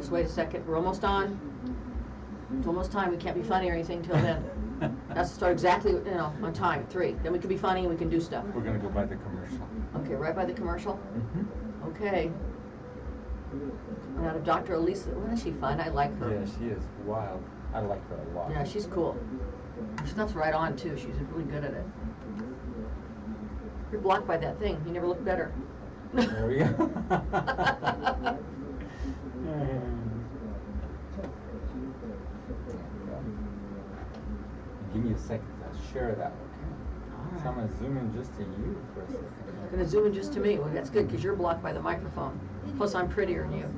Just wait a second. We're almost on. It's almost time. We can't be funny or anything till then. That's to start exactly, on time, 3. Then we can be funny and we can do stuff. We're going to go by the commercial. Okay, right by the commercial? Mm-hmm. Okay. Coming out of Dr. Elisa. Isn't she fun? I like her. Yeah, she is wild. I like her a lot. Yeah, she's cool. Her stuff's right on, too. She's really good at it. You're blocked by that thing. You never look better. There we go. Give me a second to share that, okay? All right. So I'm going to zoom in just to you for a second. I'm going to zoom in just to me. Well, that's good because you're blocked by the microphone. Plus, I'm prettier than you.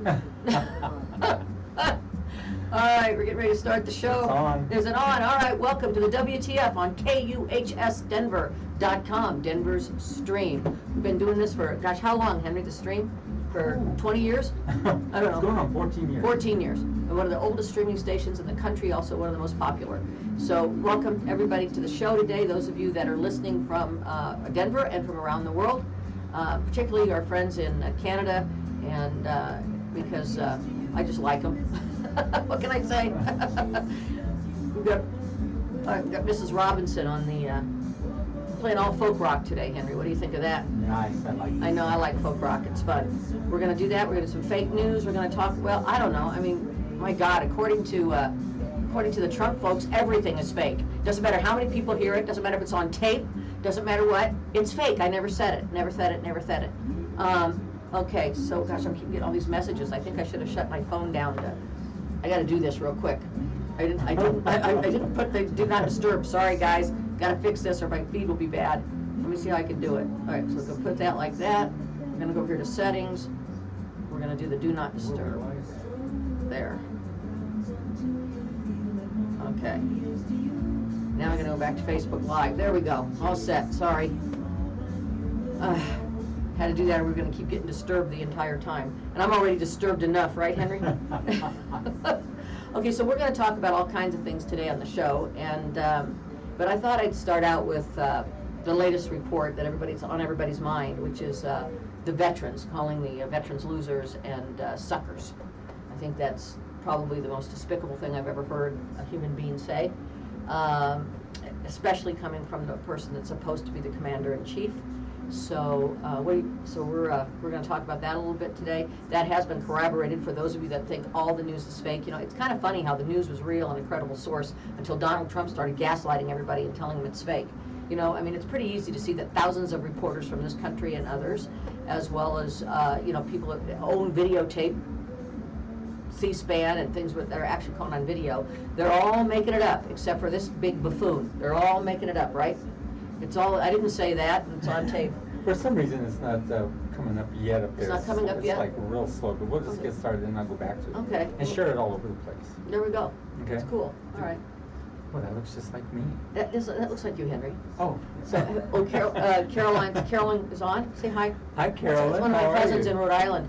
All right, we're getting ready to start the show. It's on. Is it on? All right, welcome to the WTF on KUHSdenver.com, Denver's stream. We've been doing this for, gosh, how long, Henry, the stream? For 20 years? I don't know. It's going on 14 years. 14 years. And one of the oldest streaming stations in the country, also one of the most popular. So welcome everybody to the show today, those of you that are listening from Denver and from around the world, particularly our friends in Canada, and because I just like them. What can I say? We've got Mrs. Robinson on the playing all folk rock today, Henry. What do you think of that? Nice, I like it. I know, I like folk rock. It's fun. We're going to do that. We're going to do some fake news. We're going to talk, well, I don't know. I mean, my God, according to the Trump folks, everything is fake. Doesn't matter how many people hear it. Doesn't matter if it's on tape. Doesn't matter what. It's fake. I never said it. Never said it. Never said it. Okay, so, gosh, I'm keeping getting all these messages. I think I should have shut my phone down. I got to do this real quick. I didn't put the do not disturb. Sorry, guys. Got to fix this or my feed will be bad. Let me see how I can do it. All right, so we're going to put that like that. We're going to go over here to settings. We're going to do the do not disturb. There. Okay. Now I'm going to go back to Facebook Live. There we go. All set. Sorry. Had to do that or we're going to keep getting disturbed the entire time. And I'm already disturbed enough, right, Henry? Okay, so we're going to talk about all kinds of things today on the show, and but I thought I'd start out with the latest report that everybody's on everybody's mind, which is the veterans, calling the veterans losers and suckers. I think that's probably the most despicable thing I've ever heard a human being say, especially coming from the person that's supposed to be the commander-in-chief. So we're going to talk about that a little bit today. That has been corroborated for those of you that think all the news is fake. You know, it's kind of funny how the news was real and a credible source until Donald Trump started gaslighting everybody and telling them it's fake. You know, I mean, it's pretty easy to see that thousands of reporters from this country and others, as well as people that own videotape, C-SPAN and things that are actually caught on video, they're all making it up except for this big buffoon. They're all making it up, right? It's all, I didn't say that, and it's on tape. For some reason, it's not coming up yet up there. It's not coming up yet? It's like real slow, but we'll just get started and I'll go back to it. Okay. And share it all over the place. There we go. Okay. That's cool. All right. Well, that looks just like me. That looks like you, Henry. Oh. So, Caroline is on. Say hi. Hi, Carolyn. It's one of How my are cousins you? in Rhode Island.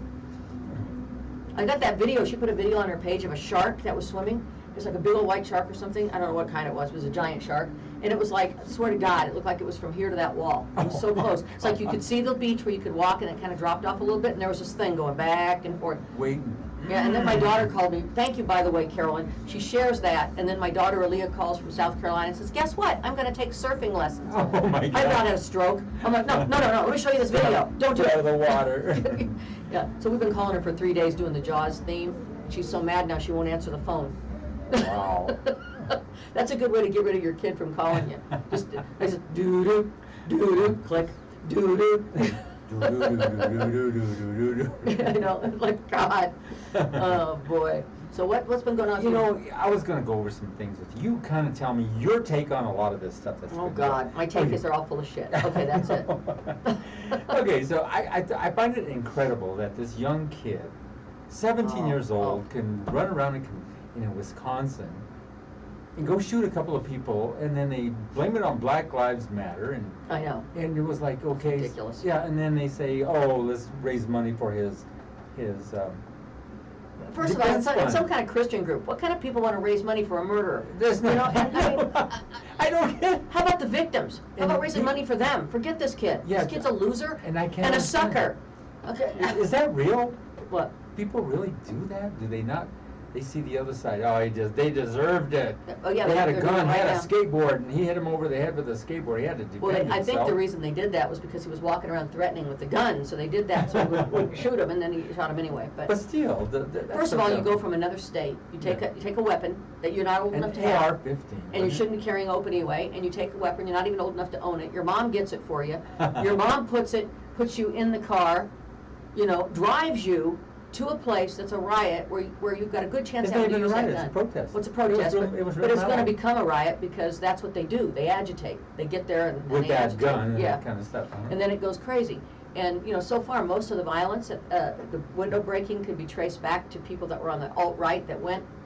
I got that video. She put a video on her page of a shark that was swimming. It was like a big old white shark or something. I don't know what kind it was. It was a giant shark. And it was like, I swear to God, it looked like it was from here to that wall. It was so close. It's like you could see the beach where you could walk and it kind of dropped off a little bit and there was this thing going back and forth. Waiting. Yeah, and then my daughter called me. Thank you, by the way, Carolyn. She shares that. And then my daughter, Aaliyah, calls from South Carolina and says, guess what? I'm going to take surfing lessons. Oh, my God. I about had a stroke. I'm like, no. Let me show you this video. Don't do it. Get out of the water. Yeah, so we've been calling her for 3 days doing the Jaws theme. She's so mad now she won't answer the phone. Wow. That's a good way to get rid of your kid from calling you. Just doo-doo, doo-doo, click, doo-doo. I know, like God. Oh, boy. So what's been going on? You know, I was going to go over some things with you. You kind of tell me your take on a lot of this stuff. That's oh, God. My take is they're all full of shit. Okay, that's it. Okay, so I find it incredible that this young kid, 17 years old, can run around in Wisconsin and go shoot a couple of people, and then they blame it on Black Lives Matter, and I know. And it was like, okay, ridiculous. Yeah, and then they say, oh, let's raise money for his First of all, it's some kind of Christian group. What kind of people want to raise money for a murderer? There's no. I don't get. How about the victims? How about raising money for them? Forget this kid. Yeah, This kid's a loser and a sucker. Okay. Is that real? What? people really do that? Do they not? They see the other side. Oh, they deserved it. Oh, yeah, they had a they're doing gun, it had right a now. skateboard, and he hit him over the head with a skateboard. He had to defend Well, I think himself. the reason they did that was because he was walking around threatening with the gun, so they did that so he wouldn't shoot him, and then he shot him anyway. But still, that's First of all, you go from another state, you take a weapon that you're not old enough to have. AR-15. And you shouldn't be carrying open anyway, and you take a weapon, you're not even old enough to own it, your mom gets it for you, your mom puts you in the car, drives you to a place that's a riot where you've got a good chance It's to not have to even a use riot, that it's gun. a protest. Well, it's a protest, It was but it's going to mellow. become a riot because that's what they do. They agitate. They get there and With they that agitate. gun and Yeah. that kind of stuff. Huh? And then it goes crazy. And, so far, most of the violence, the window breaking could be traced back to people that were on the alt-right that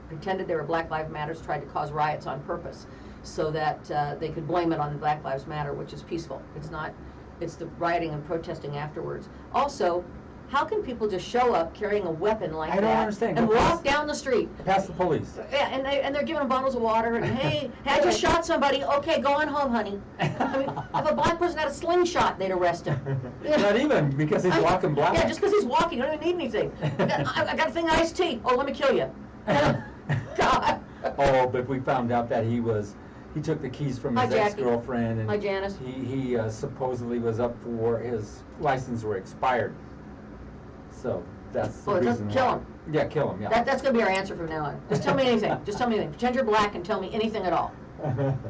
pretended they were Black Lives Matters, tried to cause riots on purpose so that they could blame it on Black Lives Matter, which is peaceful. It's not, it's the rioting and protesting afterwards. Also, how can people just show up carrying a weapon like I don't that understand. and Go walk past- down the street? Past the police. Yeah, and they're giving them bottles of water and hey, I just shot somebody. Okay, go on home, honey. I mean, if a black person had a slingshot, they'd arrest him. Not even, because he's walking black. Yeah, just because he's walking, I don't even need anything. I got a thing of iced tea. Oh, let me kill you. God. Oh, but we found out that he took the keys from Hi, his Jackie. ex-girlfriend, and Hi, Janice. he supposedly was up for his license were expired. So that's the Oh, just reason. kill why. him. Yeah, kill him. Yeah. That's going to be our answer from now on. Just tell me anything. Just tell me anything. Pretend you're black and tell me anything at all.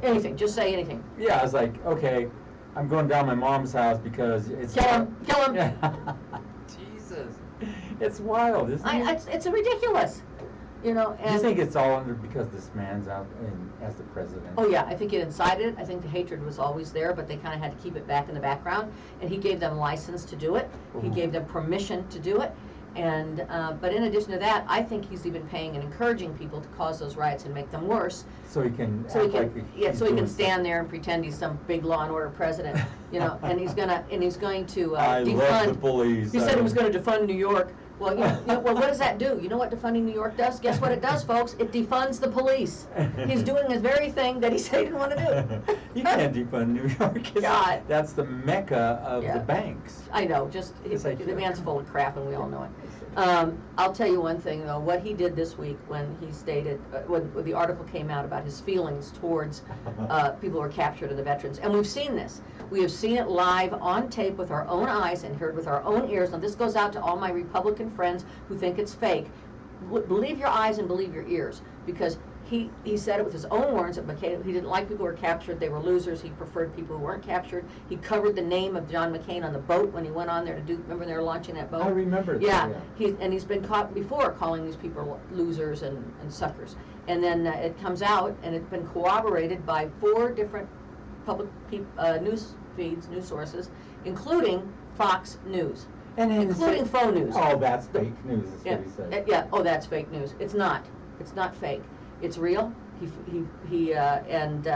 Anything. Just say anything. Yeah, I was like, okay, I'm going down my mom's house because it's. Kill him. Kill him. Yeah. Jesus, it's wild, isn't it? It's ridiculous. Do you And think it's all under because this man's out as the president? oh yeah, I think it incited it. I think the hatred was always there, but they kind of had to keep it back in the background. And he gave them license to do it. He Ooh. gave them permission to do it. And but in addition to that, I think he's even paying and encouraging people to cause those riots and make them worse. So he can. So he act can, like yeah, he's so he can doing stand there and pretend he's some big law and order president, and he's going to I defund. love the police. He said he was going to defund New York. Well, well, what does that do? You know what defunding New York does? Guess what it does, folks? It defunds the police. He's doing the very thing that he said he didn't want to do. You can't defund New York. God. That's the mecca of Yeah. the banks. I know, It's like- the man's full of crap, and we all know it. I'll tell you one thing, though. What he did this week when he stated, when the article came out about his feelings towards people who were captured and the veterans, and we've seen this. We have seen it live on tape with our own eyes and heard with our own ears. Now, this goes out to all my Republican friends who think it's fake. Believe your eyes and believe your ears, because he said it with his own words that McCain, he didn't like people who were captured, they were losers, he preferred people who weren't captured. He covered the name of John McCain on the boat when he went on there to do, remember they were launching that boat? I remember that, Yeah, yeah. he's been caught before calling these people losers and suckers. And then it comes out, and it's been corroborated by 4 different public news feeds, news sources, including Fox News. Including faux news. Oh, that's fake news, is Yeah, what he said. yeah. Oh, that's fake news. It's not. It's not fake. It's real. And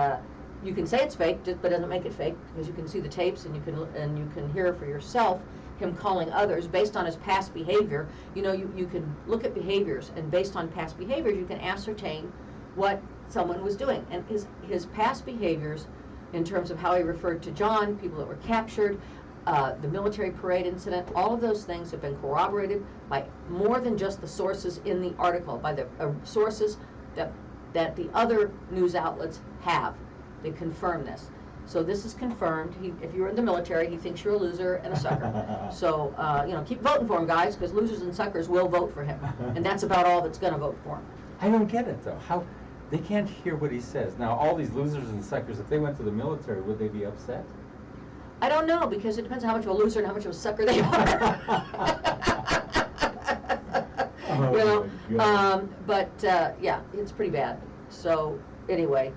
you can say it's fake, but it doesn't make it fake, because you can see the tapes and you can hear for yourself him calling others based on his past behavior. You can look at behaviors, and based on past behaviors, you can ascertain what someone was doing. And his past behaviors, in terms of how he referred to John, people that were captured, the military parade incident, all of those things have been corroborated by more than just the sources in the article, by the sources that the other news outlets have. They confirm this. So this is confirmed. If you're in the military, he thinks you're a loser and a sucker. So, keep voting for him, guys, because losers and suckers will vote for him. And that's about all that's going to vote for him. I don't get it, though. How they can't hear what he says. Now, all these losers and suckers, if they went to the military, would they be upset? I don't know, because it depends on how much of a loser and how much of a sucker they are. Yeah, it's pretty bad. So anyway,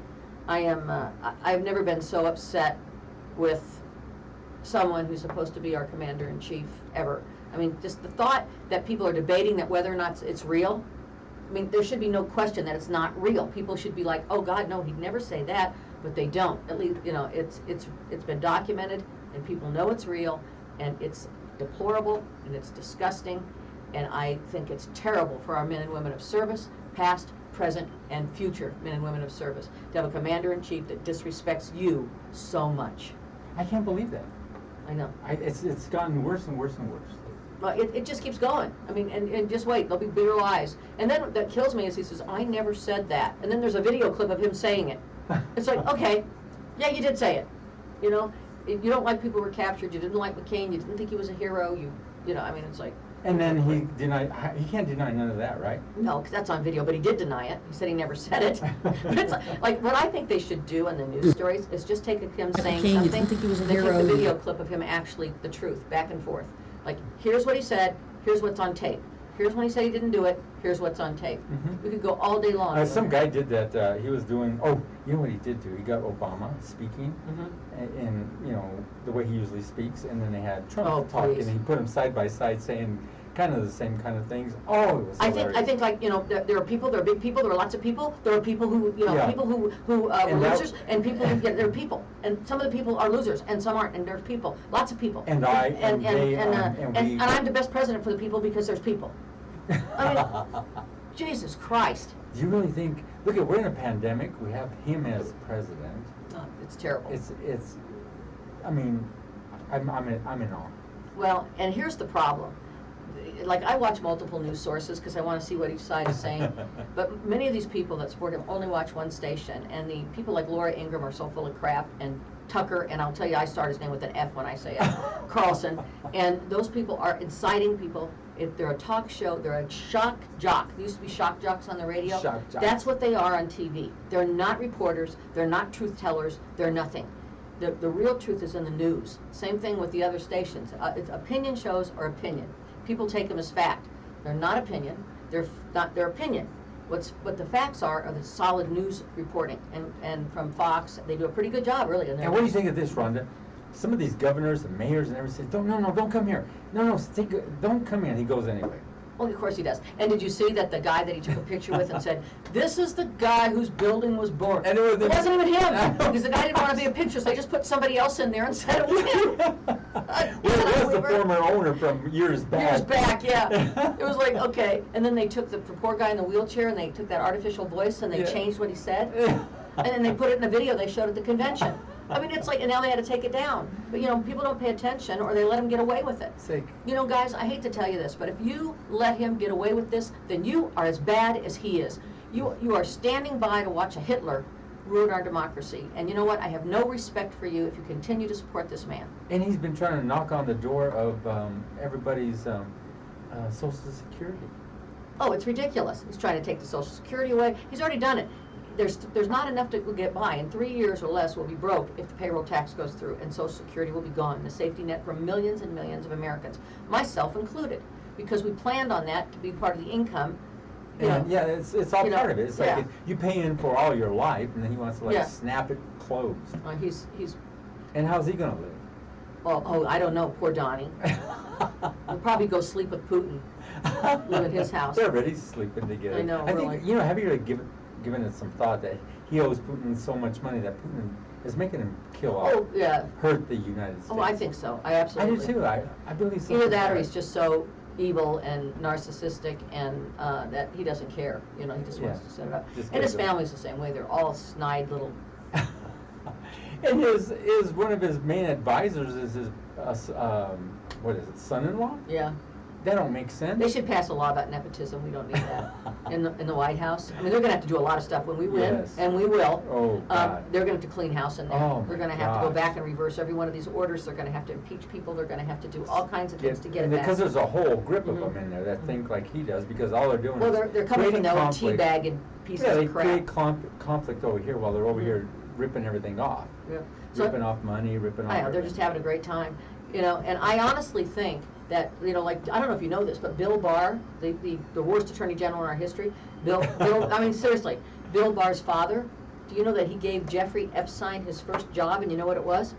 I've never been so upset with someone who's supposed to be our commander-in-chief ever. I mean, just the thought that people are debating that whether or not it's real. I mean, there should be no question that it's not real. People should be like, oh God, no, he'd never say that, but they don't. At least, it's been documented, and people know it's real, and it's deplorable, and it's disgusting, and I think it's terrible for our men and women of service, past, present, and future men and women of service, to have a commander-in-chief that disrespects you so much. I can't believe that. I know. It's gotten worse and worse and worse. Well, it just keeps going. I mean, and just wait, there'll be bigger lies. And then what that kills me is he says, I never said that. And then there's a video clip of him saying it. It's like, okay, yeah, you did say it. You know, if you don't like people who were captured, you didn't like McCain, you didn't think he was a hero, you know, I mean, it's like. And then he can't deny none of that, right? No, because that's on video, but he did deny it. He said he never said it. But it's like what I think they should do in the news stories is just take him saying McCain, something, you didn't think he was a and then hero. take the video clip of him actually the truth, back and forth. Like, here's what he said, here's what's on tape. Here's when he said he didn't do it, here's what's on tape. We could go all day long. Some guy did that, he was doing, you know what he did do? He got Obama speaking, and you know, the way he usually speaks, and then they had Trump talking, and he put them side by side saying kind of the same kind of things. Oh, it was hilarious. I think like, you know, there are people, there are big people, there are lots of people, there are people who, you know, people who were losers, and people who, there are people, and some of the people are losers, and some aren't, and there's people, lots of people. And I'm the best president for the people because there's people. I mean, Jesus Christ. Do you really think, look, we're in a pandemic, we have him as president. Oh, it's terrible. It's, I mean, I'm in awe. Well, and here's the problem. Like, I watch multiple news sources because I want to see what each side is saying, but many of these people that support him only watch one station, and the people like Laura Ingraham are so full of crap, and Tucker, and I'll tell you, I start his name with an F when I say it, Carlson, and those people are inciting people. If they're a talk show, they're a shock jock. There used to be shock jocks on the radio. Shock jocks. That's what they are on TV. They're not reporters, they're not truth tellers, they're nothing. The real truth is in the news. Same thing with the other stations. It's opinion shows are opinion. People take them as fact. They're not opinion. They're not their opinion. What the facts are the solid news reporting. And from Fox, they do a pretty good job, really. And what do you think of this, Rhonda? Some of these governors and mayors and everything say, don't come here. No, don't come here. And he goes anyway. Well, of course he does. And did you see that the guy that he took a picture with and said, this is the guy whose building was born? And it wasn't even him, because the guy didn't want to be a picture, so they just put somebody else in there and said it was him. Well, it was the former owner from years back. Years back, yeah. It was like, okay. And then they took the poor guy in the wheelchair, and they took that artificial voice, and they changed what he said. And then they put it in a video they showed at the convention. I mean, it's like, and now they had to take it down. But, you know, people don't pay attention, or they let him get away with it. You know, guys, I hate to tell you this, but if you let him get away with this, then you are as bad as he is. You are standing by to watch a Hitler ruin our democracy. And you know what? I have no respect for you if you continue to support this man. And he's been trying to knock on the door of everybody's Social Security. Oh, it's ridiculous. He's trying to take the Social Security away. He's already done it. There's not enough to get by. In 3 years or less, we'll be broke if the payroll tax goes through, and Social Security will be gone, and a safety net for millions and millions of Americans, myself included, because we planned on that to be part of the income. Yeah, it's all part of it. It's like you pay in for all your life, and then he wants to snap it closed. He's. And how's he gonna live? Well, I don't know. Poor Donnie. We'll probably go sleep with Putin. Live at his house. They're already sleeping together. I know. I think have you really given it some thought that he owes Putin so much money that Putin is making him kill off, hurt the United States? Oh, I think so. I absolutely. I do too. I believe so. Either that, or he's just so evil and narcissistic, and that he doesn't care. You know, he just wants to set it up. And his family's the same way. They're all snide little. And one of his main advisors is his what is it, son-in-law? Yeah. That don't make sense. They should pass a law about nepotism. We don't need that in the White House. I mean, they're going to have to do a lot of stuff when we win, and we will. Oh, God. They're going to have to clean house in there. Oh, they're going to have to go back and reverse every one of these orders. They're going to have to impeach people. They're going to have to do all kinds of things to get it back. Because there's a whole grip of them in there that think like he does, because all they're doing is they're coming in their own teabag and pieces of crap. They create conflict over here while they're over here ripping everything off. Yeah. Ripping off money, ripping off everything. They're just having a great time. You know, and I honestly think that, you know, like, I don't know if you know this, but Bill Barr, the worst attorney general in our history, Bill, I mean, seriously, Bill Barr's father, do you know that he gave Jeffrey Epstein his first job, and you know what it was?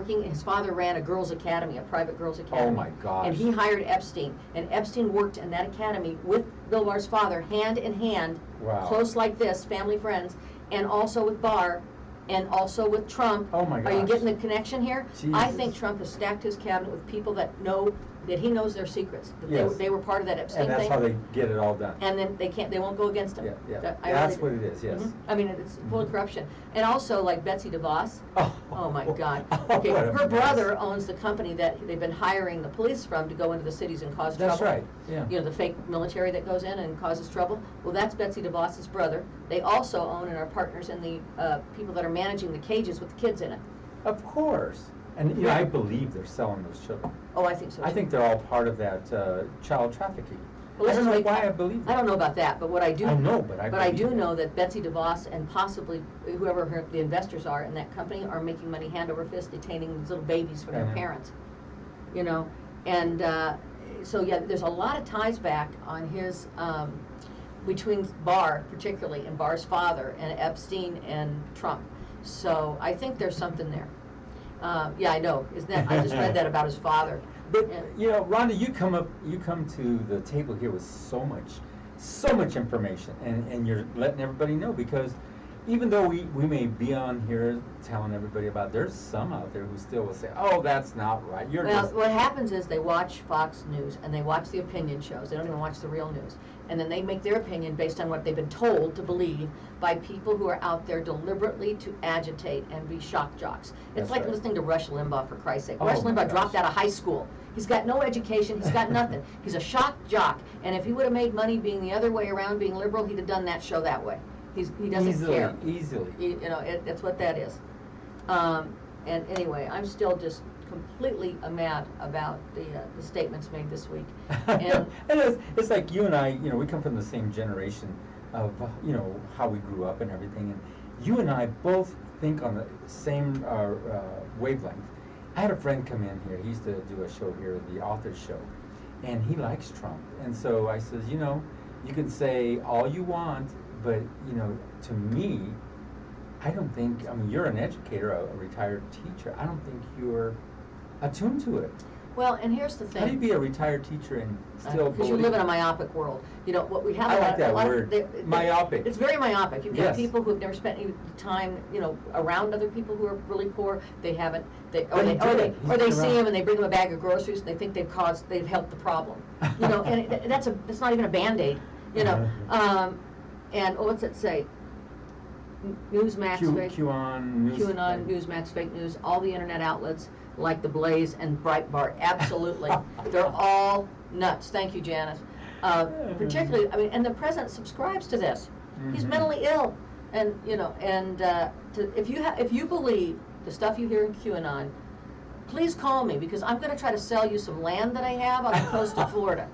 His father ran a girls' academy, a private girls' academy. Oh my gosh. And he hired Epstein, and Epstein worked in that academy with Bill Barr's father, hand in hand, close like this, family friends, and also with Barr, and also with Trump. Oh my gosh. Are you getting the connection here? Jesus. I think Trump has stacked his cabinet with people that know that he knows their secrets, that Yes. they were part of that Epstein And that's thing. how they get it all done. And then they won't go against him. Yeah, yeah. That's What it is, yes. I mean, it's full of corruption. And also, like Betsy DeVos. Oh my God. Oh, Okay, what a her mess. brother owns the company that they've been hiring the police from to go into the cities and cause trouble. That's right, yeah. You know, the fake military that goes in and causes trouble. Well, that's Betsy DeVos's brother. They also own and are partners in the people that are managing the cages with the kids in it. Of course. And you know, I believe they're selling those children. Oh, I think so too. I think they're all part of that child trafficking. Well, I don't let's know make- why I believe that. I don't know about that, but what I do. I know, but I But I believe do it. know that Betsy DeVos and possibly whoever the investors are in that company are making money hand over fist, detaining these little babies from their Mhm. parents. You know, and so yeah, there's a lot of ties back on his between Barr particularly and Barr's father and Epstein and Trump. So I think there's something there. Yeah, I know. Isn't that? I just read that about his father. But Yeah. you know, Rhonda, you come to the table here with so much information, and you're letting everybody know, because even though we may be on here telling everybody about, there's some out there who still will say, oh, that's not right. You're Well, just what happens is they watch Fox News and they watch the opinion shows. They don't even watch the real news. And then they make their opinion based on what they've been told to believe by people who are out there deliberately to agitate and be shock jocks. It's That's like right. listening to Rush Limbaugh, for Christ's sake. Oh, Rush my Limbaugh dropped gosh. out of high school. He's got no education. He's got nothing. He's a shock jock. And if he would have made money being the other way around, being liberal, he'd have done that show that way. He doesn't care. Easily. You know, that's what that is. And anyway, I'm still just completely mad about the statements made this week. And it's like you and I, you know, we come from the same generation of, you know, how we grew up and everything, and you and I both think on the same wavelength. I had a friend come in here. He used to do a show here, the Authors Show, and he likes Trump. And so I says, you know, you can say all you want, but, you know, to me, I don't think, I mean, you're an educator, a retired teacher. I don't think you're attuned to it. well, and here's the thing. How do you be a retired teacher and still Because you live in a myopic world. You know, what we have I a like lot, that a lot word, of, myopic. It's very myopic. You've got Yes. people who have never spent any time, you know, around other people who are really poor. They haven't, But he did. He's or they been see around. them and they bring them a bag of groceries and they think they've helped the problem. You know, and that's not even a Band-Aid, you know. And what's it say? Newsmax, QAnon, Newsmax, fake news, all the internet outlets like The Blaze and Breitbart, absolutely. They're all nuts. Thank you, Janice. Particularly, I mean, and the president subscribes to this. He's Mhm. mentally ill, and you know, and if you believe the stuff you hear in QAnon, please call me, because I'm going to try to sell you some land that I have on the coast of Florida.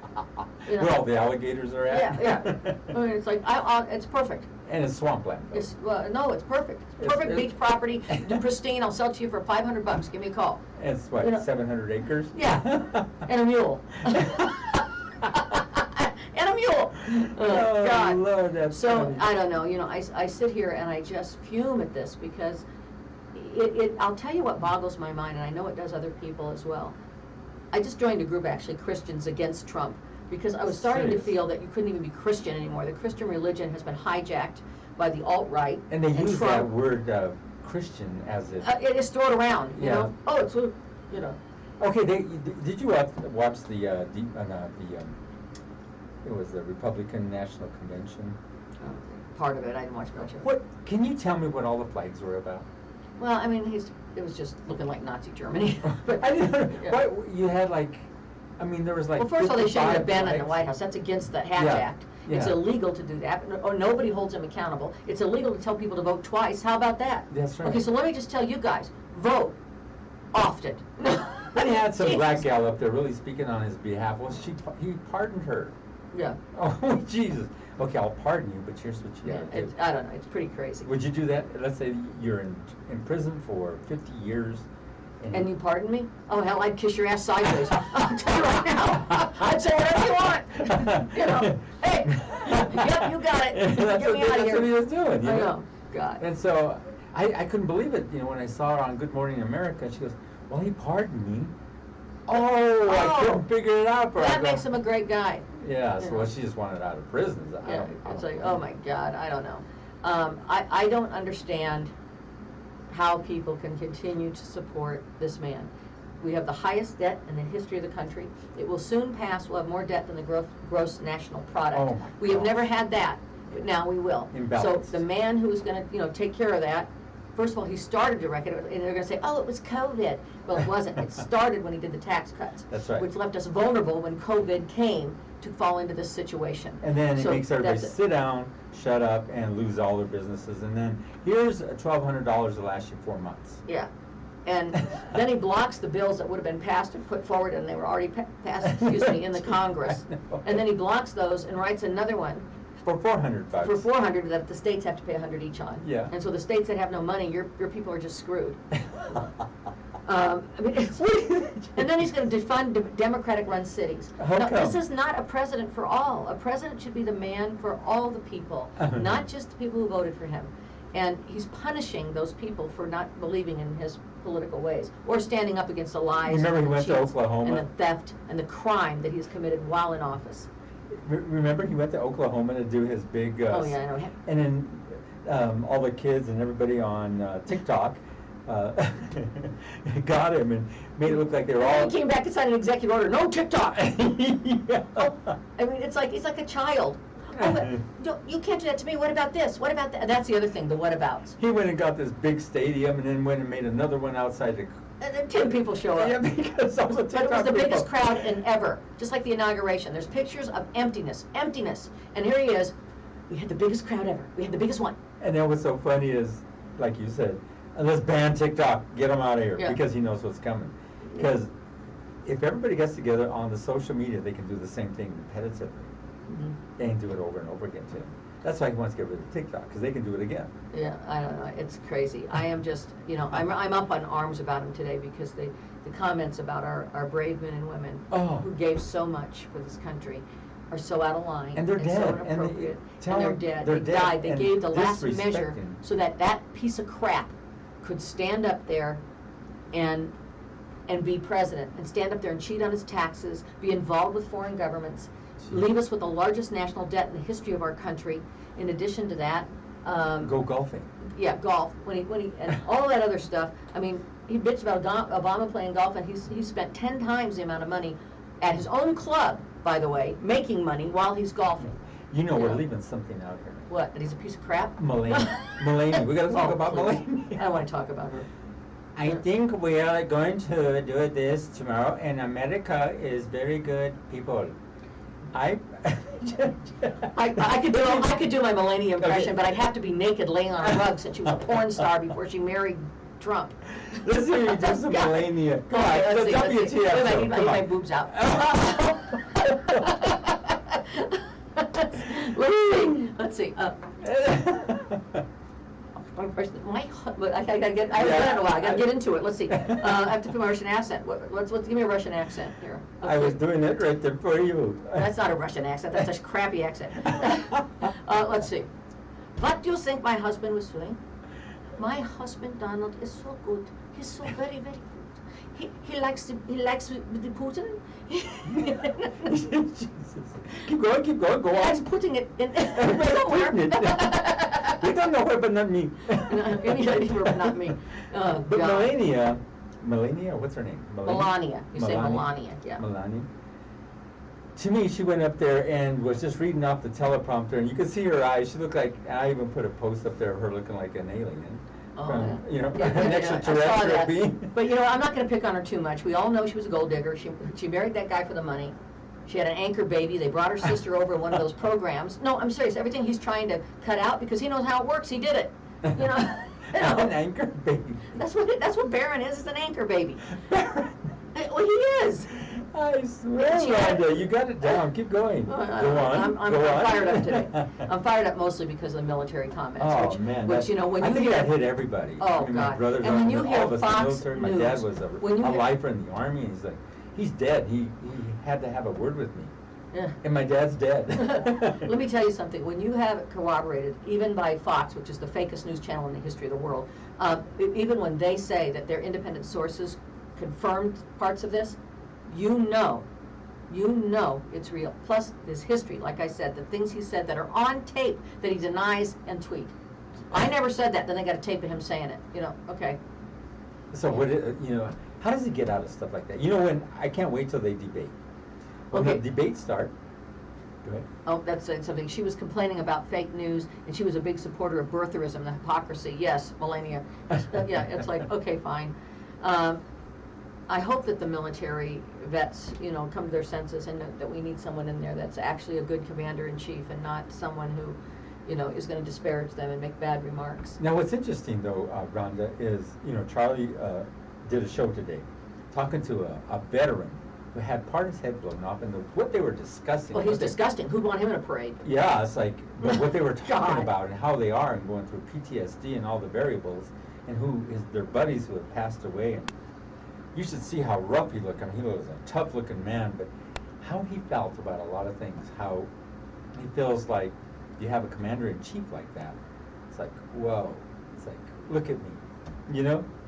You know? Where all the alligators are at? Yeah. I mean, it's like it's perfect. And it's swampland. though. No, it's perfect. It's perfect beach property, pristine. I'll sell it to you for $500. Give me a call. It's what, you know- 700 acres? Yeah, and a mule. And a mule. Oh, God. Lord, that's So funny. I don't know. You know, I sit here and I just fume at this, because I'll tell you what boggles my mind, and I know it does other people as well. I just joined a group, actually, Christians Against Trump, because I was starting to Serious? feel that you couldn't even be Christian anymore. The Christian religion has been hijacked by the alt-right. And they use Trump. that word Christian as if... It is thrown around, you Yeah. know. Oh, it's, you know. Okay, did you watch the it was the Republican National Convention? Part of it, I didn't watch much of it. What, can you tell me what all the flags were about? Well, I mean, it was just looking like Nazi Germany. I didn't, Yeah. what, you had like, I mean, there was like Well, first of all, they shouldn't have 55 been in the flags. White House. That's against the Hatch Yeah, Act. It's yeah. illegal to do that, or nobody holds them accountable. It's illegal to tell people to vote twice. How about that? That's right. Okay, so let me just tell you guys, vote often. I had some Jesus. black gal up there really speaking on his behalf. Well, he pardoned her. Yeah, Oh, Jesus. Okay, I'll pardon you, but here's what you yeah. gotta do. I don't know. It's pretty crazy. Would you do that? Let's say you're in prison for 50 years. And you pardon me? Oh, hell, I'd kiss your ass sideways. I'll tell you right now. I'd say whatever you want. You know, hey, yep, you got it. That's Get me out of that's here. what he was doing. You I know? know. God. And so I couldn't believe it, you know, when I saw her on Good Morning America. She goes, well, he pardoned me. Oh, I Oh. couldn't figure it out. But I That go, makes him a great guy. Yeah, you so know. well, she just wanted out of prison. I Yeah, don't- I it's don't like, know. oh my God, I don't know. I don't understand how people can continue to support this man. We have the highest debt in the history of the country. It will soon pass. We'll have more debt than the gross national product. Oh my We have gosh. never had that, but now we will. Imbalanced. So the man who's going to, take care of that, first of all, he started to reckon it, and they're going to say, oh, it was COVID. Well, it wasn't. It started when he did the tax cuts. That's right. Which left us vulnerable when COVID came to fall into this situation. And then it So makes everybody that's it. sit down, shut up, and lose all their businesses. And then here's $1,200 to last you 4 months. Yeah. And then he blocks the bills that would have been passed and put forward, and they were already passed, in the Congress. I know. And then he blocks those and writes another one For $400. for 400 that the states have to pay 100 each on. Yeah. And so the states that have no money, your people are just screwed. I mean, and then he's going to defund Democratic-run cities. How Now, come? this is not a president for all. A president should be the man for all the people, not just the people who voted for him. And he's punishing those people for not believing in his political ways or standing up against the lies. Remember and he the went to cheats Oklahoma? and the theft and the crime that he's committed while in office. Remember he went to Oklahoma to do his big... Oh, yeah, I know. And then all the kids and everybody on TikTok got him and made it look like they were all... And he came back and signed an executive order, no TikTok. Yeah. Oh, I mean, he's like a child. Oh, but you can't do that to me. What about this? What about that? That's the other thing, the whatabouts. He went and got this big stadium and then went and made another one outside the... And then 10 people show up. Yeah, because all the But TikTok it was the people- biggest crowd in ever, just like the inauguration. There's pictures of emptiness. And here he is. We had the biggest crowd ever. We had the biggest one. And then what's so funny is, like you said, let's ban TikTok, get them out of here, Yeah. because he knows what's coming. Because if everybody gets together on the social media, they can do the same thing repetitively and do it over and over again too. That's why he wants to get rid of TikTok, because they can do it again. Yeah, I don't know. It's crazy. I am just, I'm up on arms about him today because the comments about our brave men and women Oh. who gave so much for this country are so out of line. And they're so dead, and they- inappropriate. tell And they're them dead. they're They dead died. They and gave the last measure disrespecting. so that piece of crap could stand up there and be president, and stand up there and cheat on his taxes, be involved with foreign governments, leave us with the largest national debt in the history of our country. In addition to that, Go golfing. yeah, golf. When he and all that other stuff. I mean, he bitched about Obama playing golf, and he spent 10 times the amount of money at his own club, by the way, making money while he's golfing. You know, You we're know. leaving something out here. What? That he's a piece of crap? Melania. Melania. We got to talk Oh, about please. Melania. I don't want to talk about her. I think we are going to do this tomorrow, and America is very good people. I could do my Melania impression, Okay. but I'd have to be naked laying on a rug since she was a porn star before she married Trump. Let's hear you do some Yeah. Melania. Come Okay, on, let's see, the let's see. WTF Wait a minute, show. I need Come my on. boobs out. Let's see. I gotta get. I haven't done it in a while. I gotta get into it. Let's see. I have to put my Russian accent. Let's give me a Russian accent here. I was doing it right there for you. That's not a Russian accent. That's a crappy accent. Let's see. What do you think my husband was doing? My husband Donald is so good. He's so very, very good. He likes the Putin. Jesus. Keep going, go on. That's putting it in We're putting it. We don't know where, but not me. Anywhere but not me. Oh, But God. Melania, what's her name? Melania. You say Melania, yeah. Melania. To me, she went up there and was just reading off the teleprompter, and you could see her eyes. She looked like, I even put a post up there of her looking like an alien. Oh, From, yeah. you know, Yeah, an I saw extraterrestrial that. being. But I'm not going to pick on her too much. We all know she was a gold digger. She married that guy for the money. She had an anchor baby. They brought her sister over in one of those programs. No, I'm serious. Everything he's trying to cut out because he knows how it works. He did it. You know. An anchor baby. That's what Barron is an anchor baby. Baron. Well, he is. I swear, She had- Rhonda, you got it down. Keep going. Go on. I'm Go on. fired up today. I'm fired up mostly because of the military comments. Oh which, man, which that, when I you think hear, that hit everybody. Oh, I mean, my God. brothers And when you all hear of us in the Fox military. My News, dad was when you a hear- lifer in the army. And he's like, he's dead. He had to have a word with me. Yeah. And my dad's dead. Let me tell you something. When you have it corroborated, even by Fox, which is the fakest news channel in the history of the world, even when they say that their independent sources confirmed parts of this, you know it's real. Plus, there's history, like I said, the things he said that are on tape that he denies and tweet. I never said that. Then they got a tape of him saying it. Okay. So what? How does he get out of stuff like that? You know, when I can't wait till they debate. When Okay. the debates start, go ahead. Oh, that's something. She was complaining about fake news, and she was a big supporter of birtherism, the hypocrisy. Yes, Melania. Yeah, it's like, okay, fine. I hope that the military vets, come to their senses, and that we need someone in there that's actually a good commander-in-chief and not someone who, is going to disparage them and make bad remarks. Now, what's interesting, though, Rhonda, is, Charlie did a show today talking to a veteran who had part of his head blown off, and what they were discussing. Well, he's disgusting. Who'd want him in a parade? Yeah, it's like, but what they were talking God. about and how they are and going through PTSD and all the variables, and who is their buddies who have passed away. And you should see how rough he looked. I mean, he was a tough-looking man, but how he felt about a lot of things, how he feels like you have a commander-in-chief like that. It's like, whoa. It's like, look at me,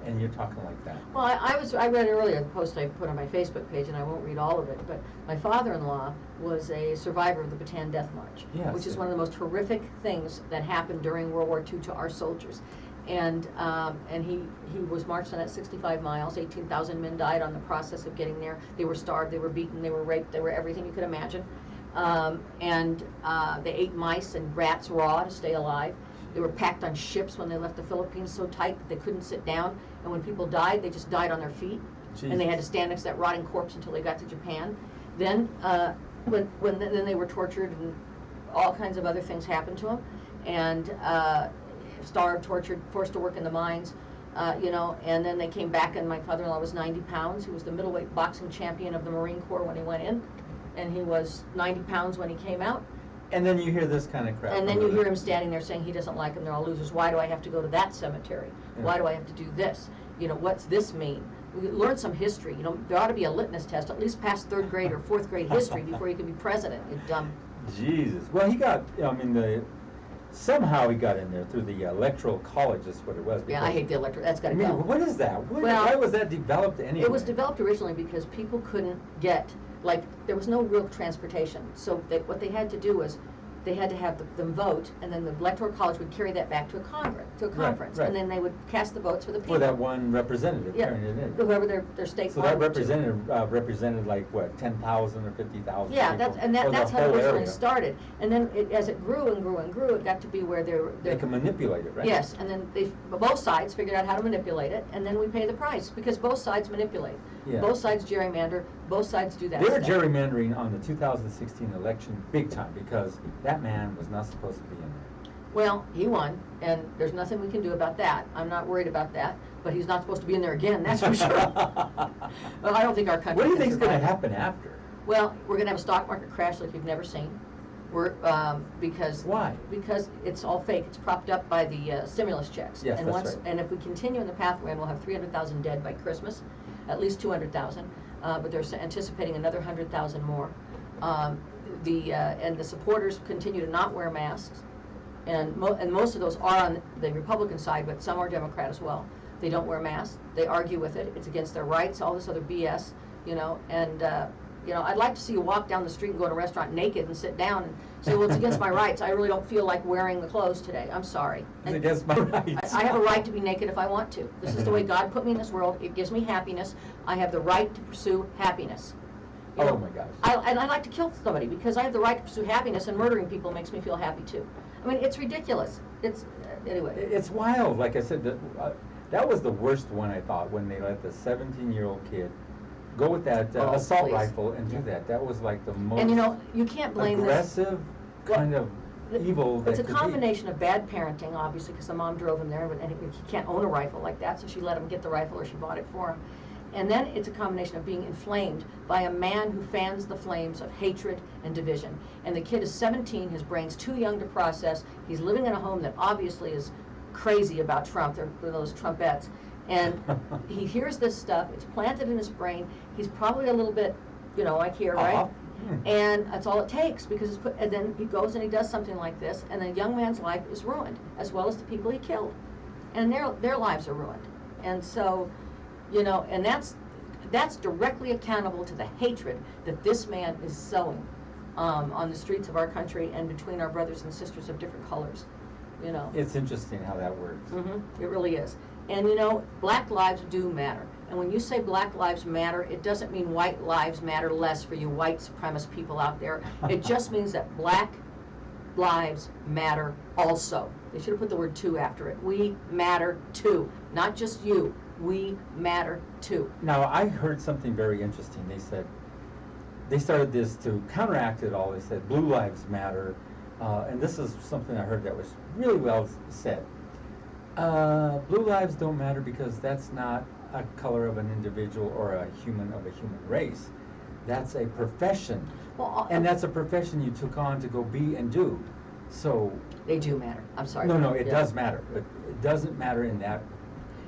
and you're talking like that. Well, I read earlier the post I put on my Facebook page, and I won't read all of it, but my father-in-law was a survivor of the Bataan Death March, Yes, which is one of the most horrific things that happened during World War II to our soldiers. And he was marched on that 65 miles. 18,000 men died on the process of getting there. They were starved, they were beaten, they were raped, they were everything you could imagine. They ate mice and rats raw to stay alive. They were packed on ships when they left the Philippines so tight that they couldn't sit down. And when people died, they just died on their feet. Jesus. And they had to stand next to that rotting corpse until they got to Japan. Then, then they were tortured, and all kinds of other things happened to them. And starved, tortured, forced to work in the mines, and then they came back, and my father-in-law was 90 pounds. He was the middleweight boxing champion of the Marine Corps when he went in, and he was 90 pounds when he came out. And then you hear this kind of crap. And then you hear him standing there saying he doesn't like them, they're all losers. Why do I have to go to that cemetery? Yeah. Why do I have to do this? What's this mean? We learn some history. There ought to be a litmus test, at least pass 3rd grade or 4th grade history before you can be president, you dumb. Jesus. Well, he got, somehow he got in there through the electoral college, is what it was. Yeah, I hate the electorate. That's got to I mean, go. what is that? Well, why was that developed anyway? It was developed originally because people couldn't get, there was no real transportation. So what they had to do was, they had to have them vote, and then the electoral college would carry that back to a conference, right. and then they would cast the votes for the people. For that one representative, Yeah, turning it in. whoever their state. So that wanted to. representative represented like what, 10,000 or 50,000? Yeah, people? that's how it whole originally area. started, and then as it grew and grew and grew, it got to be where They can manipulate it, right? Yes, and then both sides figured out how to manipulate it, and then we pay the price because both sides manipulate. Yeah. Both sides gerrymander. Both sides do that. They were stuff. gerrymandering on the 2016 election big time because that man was not supposed to be in there. Well, he won, and there's nothing we can do about that. I'm not worried about that, but he's not supposed to be in there again, that's for sure. Well, I don't think our country What do you can think is going to survive. happen after? Well, we're going to have a stock market crash like you've never seen. Because Why? Because it's all fake. It's propped up by the stimulus checks. Yes, and that's right. And if we continue in the pathway, we'll have 300,000 dead by Christmas, at least 200,000. But they're anticipating another 100,000 more. And the supporters continue to not wear masks, and most of those are on the Republican side, but some are Democrat as well. They don't wear masks. They argue with it. It's against their rights. All this other BS, and. I'd like to see you walk down the street and go to a restaurant naked and sit down and say, well, it's against my rights. I really don't feel like wearing the clothes today. I'm sorry. It's against my rights. I have a right to be naked if I want to. This is the way God put me in this world. It gives me happiness. I have the right to pursue happiness. Oh my gosh. And I like to kill somebody because I have the right to pursue happiness, and murdering people makes me feel happy too. I mean, it's ridiculous. It's, anyway. It's wild. Like I said, that was the worst one, I thought, when they let the 17-year-old kid go with that assault please. rifle and do that. That was like the most And you can't blame aggressive kind of evil that It's a could be. combination of bad parenting, obviously, because the mom drove him there, and he can't own a rifle like that, so she let him get the rifle, or she bought it for him. And then it's a combination of being inflamed by a man who fans the flames of hatred and division. And the kid is 17, his brain's too young to process, he's living in a home that obviously is crazy about Trump, they're those Trumpettes. And he hears this stuff, it's planted in his brain, he's probably a little bit, like here, right? And that's all it takes, because and then he goes and he does something like this, and the young man's life is ruined, as well as the people he killed. And their lives are ruined. And so, and that's directly accountable to the hatred that this man is sowing on the streets of our country and between our brothers and sisters of different colors. It's interesting how that works. It really is. And you know, black lives do matter. And when you say black lives matter, it doesn't mean white lives matter less for you white supremacist people out there. It just means that black lives matter also. They should have put the word "too" after it. We matter too. Not just you. We matter too. Now, I heard something very interesting. They said, they started this to counteract it all. They said, blue lives matter. And this is something I heard that was really well said. Blue lives don't matter because that's not a color of an individual or a human of a human race. That's a profession. Well, and that's a profession you took on to go be and do. So they do matter. I'm sorry. No, it does matter, but it doesn't matter in that.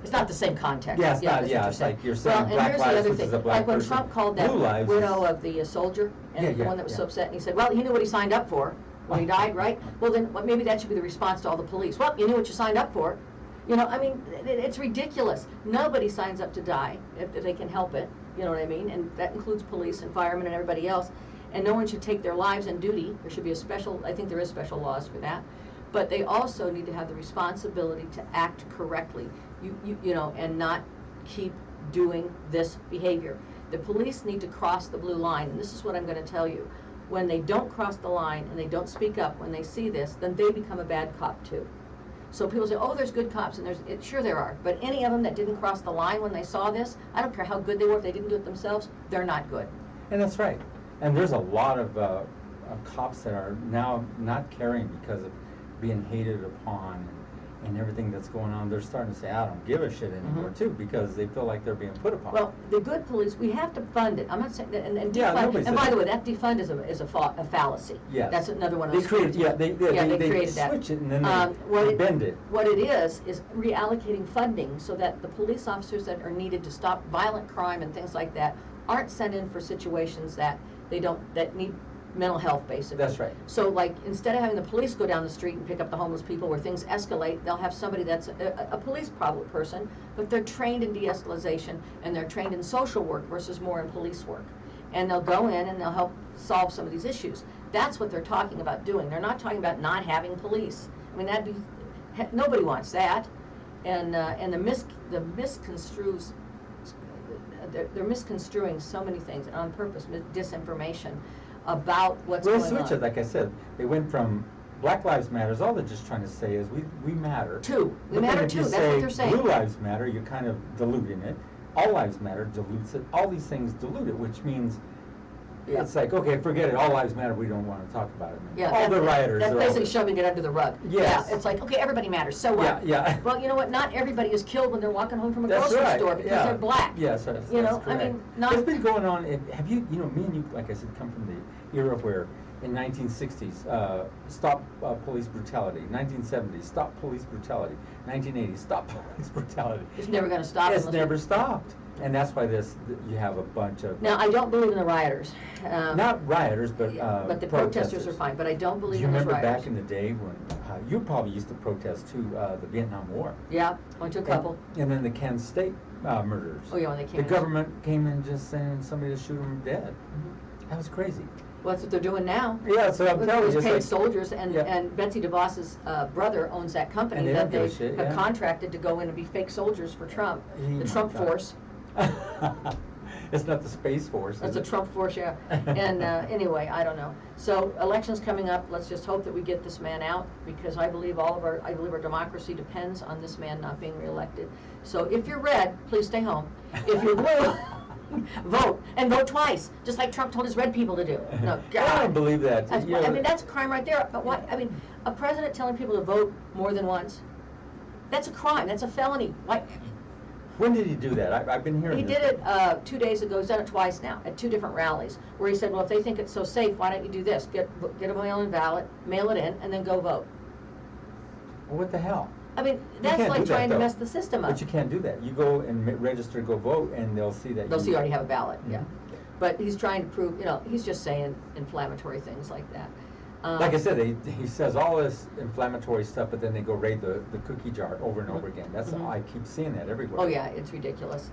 It's not the same context. Yeah, it's not. Yeah, it's like you're saying black lives, which is a black person. Like when Trump called that widow of the soldier, and the one that was so upset, and he said, "Well, he knew what he signed up for when he died, right? Well, then maybe that should be the response to all the police. Well, you knew what you signed up for." You know, I mean, it's ridiculous. Nobody signs up to die if they can help it. You know what I mean? And that includes police and firemen and everybody else. And no one should take their lives in duty. There should be a special, I think there is special laws for that. But they also need to have the responsibility to act correctly, you know, and not keep doing this behavior. The police need to cross the blue line, and this is what I'm going to tell you. When they don't cross the line and they don't speak up when they see this, then they become a bad cop too. So people say, oh, there's good cops, and sure there are, but any of them that didn't cross the line when they saw this, I don't care how good they were, if they didn't do it themselves, they're not good. And that's right. And there's a lot of cops that are now not caring because of being hated upon and everything that's going on. They're starting to say, I don't give a shit anymore, too, because they feel like they're being put upon. Well, the good police, we have to fund it. I'm not saying that, and defund. And by the way, that defund is a fallacy. Yes. That's another one of those. They created, they created that. switch it and then they bend it. What it is reallocating funding so that the police officers that are needed to stop violent crime and things like that aren't sent in for situations that that need mental health, basically. That's right. So, like, instead of having the police go down the street and pick up the homeless people where things escalate, they'll have somebody that's a police person, but they're trained in de-escalation and they're trained in social work versus more in police work. And they'll go in and they'll help solve some of these issues. That's what they're talking about doing. They're not talking about not having police. I mean, nobody wants that. And the misconstrues. They're misconstruing so many things on purpose, disinformation about what's going on. Well, they switch it, like I said. They went from Black Lives Matters, all they're just trying to say is we matter. We matter too, that's what they're saying. Blue Lives Matter, you're kind of diluting it. All Lives Matter dilutes it. All these things dilute it, which means it's like, okay, forget it, all lives matter, we don't want to talk about it. Yeah, all the rioters. That's basically shoving it under the rug. Yes. Yeah, it's like, okay, everybody matters, so what? Yeah. Well, you know what, not everybody is killed when they're walking home from a grocery store because they're black. Yes, that's you know, correct. I mean, not... It's been going on, have you know, me and you, like I said, come from the era where in 1960s, stop police brutality. 1970s, stop police brutality. 1980s, stop police brutality. It's never going to stop. It's never stopped. And that's why you have a bunch of... Now, I don't believe in the rioters. Not rioters, but the protesters are fine, but I don't believe in the rioters. Do you remember back in the day when you probably used to protest too, the Vietnam War? Yeah, went to a couple. And then the Kansas State murders. Oh, yeah, when they came The government came in just saying somebody to shoot them dead. Mm-hmm. That was crazy. Well, that's what they're doing now. Yeah, so I'm telling you. Paid soldiers, and Betsy DeVos's brother owns that company that they have contracted to go in and be fake soldiers for Trump. The Trump Force. It's not the Space Force. That's a Trump Force, yeah. And anyway, I don't know. So elections coming up. Let's just hope that we get this man out, because I believe our democracy depends on this man not being reelected. So if you're red, please stay home. If you're blue, vote, and vote twice, just like Trump told his red people to do. No, God. I don't believe that. I mean, that's a crime right there. But what? I mean, a president telling people to vote more than once—that's a crime. That's a felony. Why? When did he do that? I've been hearing He this. did it 2 days ago. He's done it twice now at 2 different rallies, where he said, well, if they think it's so safe, why don't you do this? Get a mail-in ballot, mail it in, and then go vote. Well, what the hell? I mean, that's like trying to mess the system up. But you can't do that. You go and register, go vote, and they'll see that you already have a ballot, yeah. But he's trying to prove, he's just saying inflammatory things like that. Like I said, he says all this inflammatory stuff, but then they go raid the cookie jar over and over again. That's I keep seeing that everywhere. Oh yeah, it's ridiculous.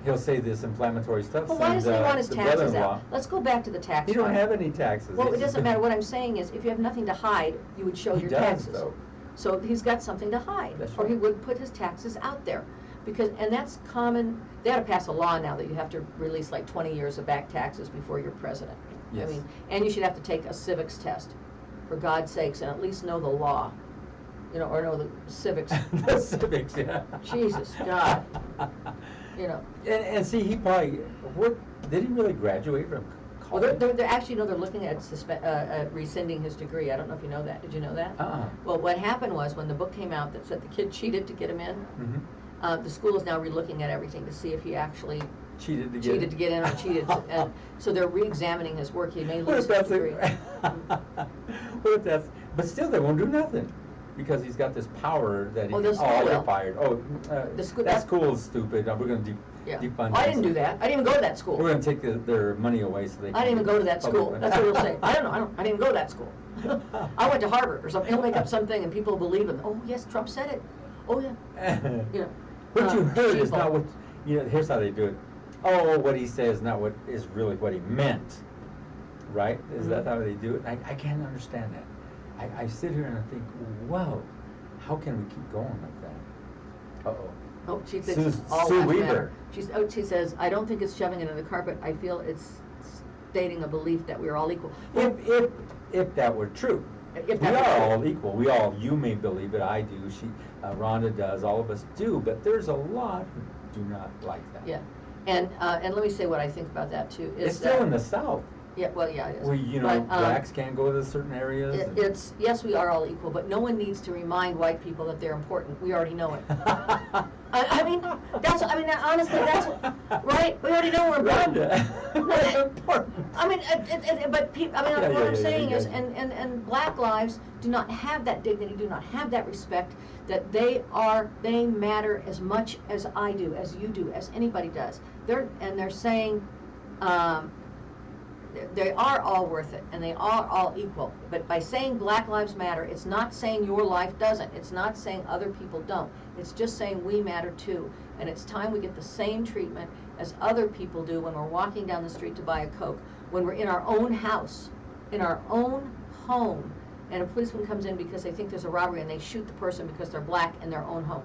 He'll say this inflammatory stuff. Well, why doesn't he want his taxes out? Let's go back to the tax. He don't have any taxes. Well, it doesn't matter. What I'm saying is, if you have nothing to hide, you would show your taxes. Though. So he's got something to hide, That's or he right. would put his taxes out there. Because, and that's common, they ought to pass a law now that you have to release like 20 years of back taxes before you're president. Yes. I mean, and you should have to take a civics test, for God's sakes, and at least know the law, you know, or know the civics. The civics, yeah. Jesus, God, you know. And see, he probably, what, did he really graduate from Well, college? they're actually, no, they're looking at rescinding his degree. I don't know if you know that. Did you know that? Well, what happened was when the book came out that said the kid cheated to get him in, the school is now relooking at everything to see if he actually Cheated to get in or cheated. And so they're re-examining his work. He may What lose if his that's degree. what if that's, but still they won't do nothing, because he's got this power that he, Oh, the school you're will. fired. The school- That school's stupid, we're gonna Yeah. defund Oh, I didn't this. do that. I didn't even go to that school. We're gonna take their money away so they can. I didn't even go to that public school. money. That's what he'll say. I don't know. I didn't go to that school. I went to Harvard or something. He'll make up something and people believe him. Oh, yes, Trump said it. Oh, yeah. You know. What you heard is sheeple. not what, you know, here's how they do it. Oh, what he says is not what is really what he meant, right? Is that how they do it? I can't understand that. I sit here and I think, whoa, how can we keep going like that? Uh-oh. Oh, she thinks Sue- all Sue lives Weaver. matter. She says, I don't think it's shoving it under the carpet. I feel it's stating a belief that we're all equal. If that were true. If We that were are true. all equal. We all, you may believe it, I do, Rhonda does, all of us do, but there's a lot who do not like that. Yeah. And let me say what I think about that too. Is It's still that, in the South, Yeah, well, yeah, it is. where, you know, But, blacks can't go to certain areas. and- It's, yes, we are all equal, but no one needs to remind white people that they're important. We already know it. I mean, honestly, that's, right? We already know we're important. Rhonda, important. I mean, but people, Yeah, what yeah, I'm yeah, saying yeah. is, and black lives do not have that dignity, do not have that respect, that they matter as much as I do, as you do, as anybody does. They're saying, they are all worth it, and they are all equal. But by saying Black Lives Matter, it's not saying your life doesn't. It's not saying other people don't. It's just saying we matter too. And it's time we get the same treatment as other people do when we're walking down the street to buy a Coke, when we're in our own house, in our own home, and a policeman comes in because they think there's a robbery and they shoot the person because they're black in their own home.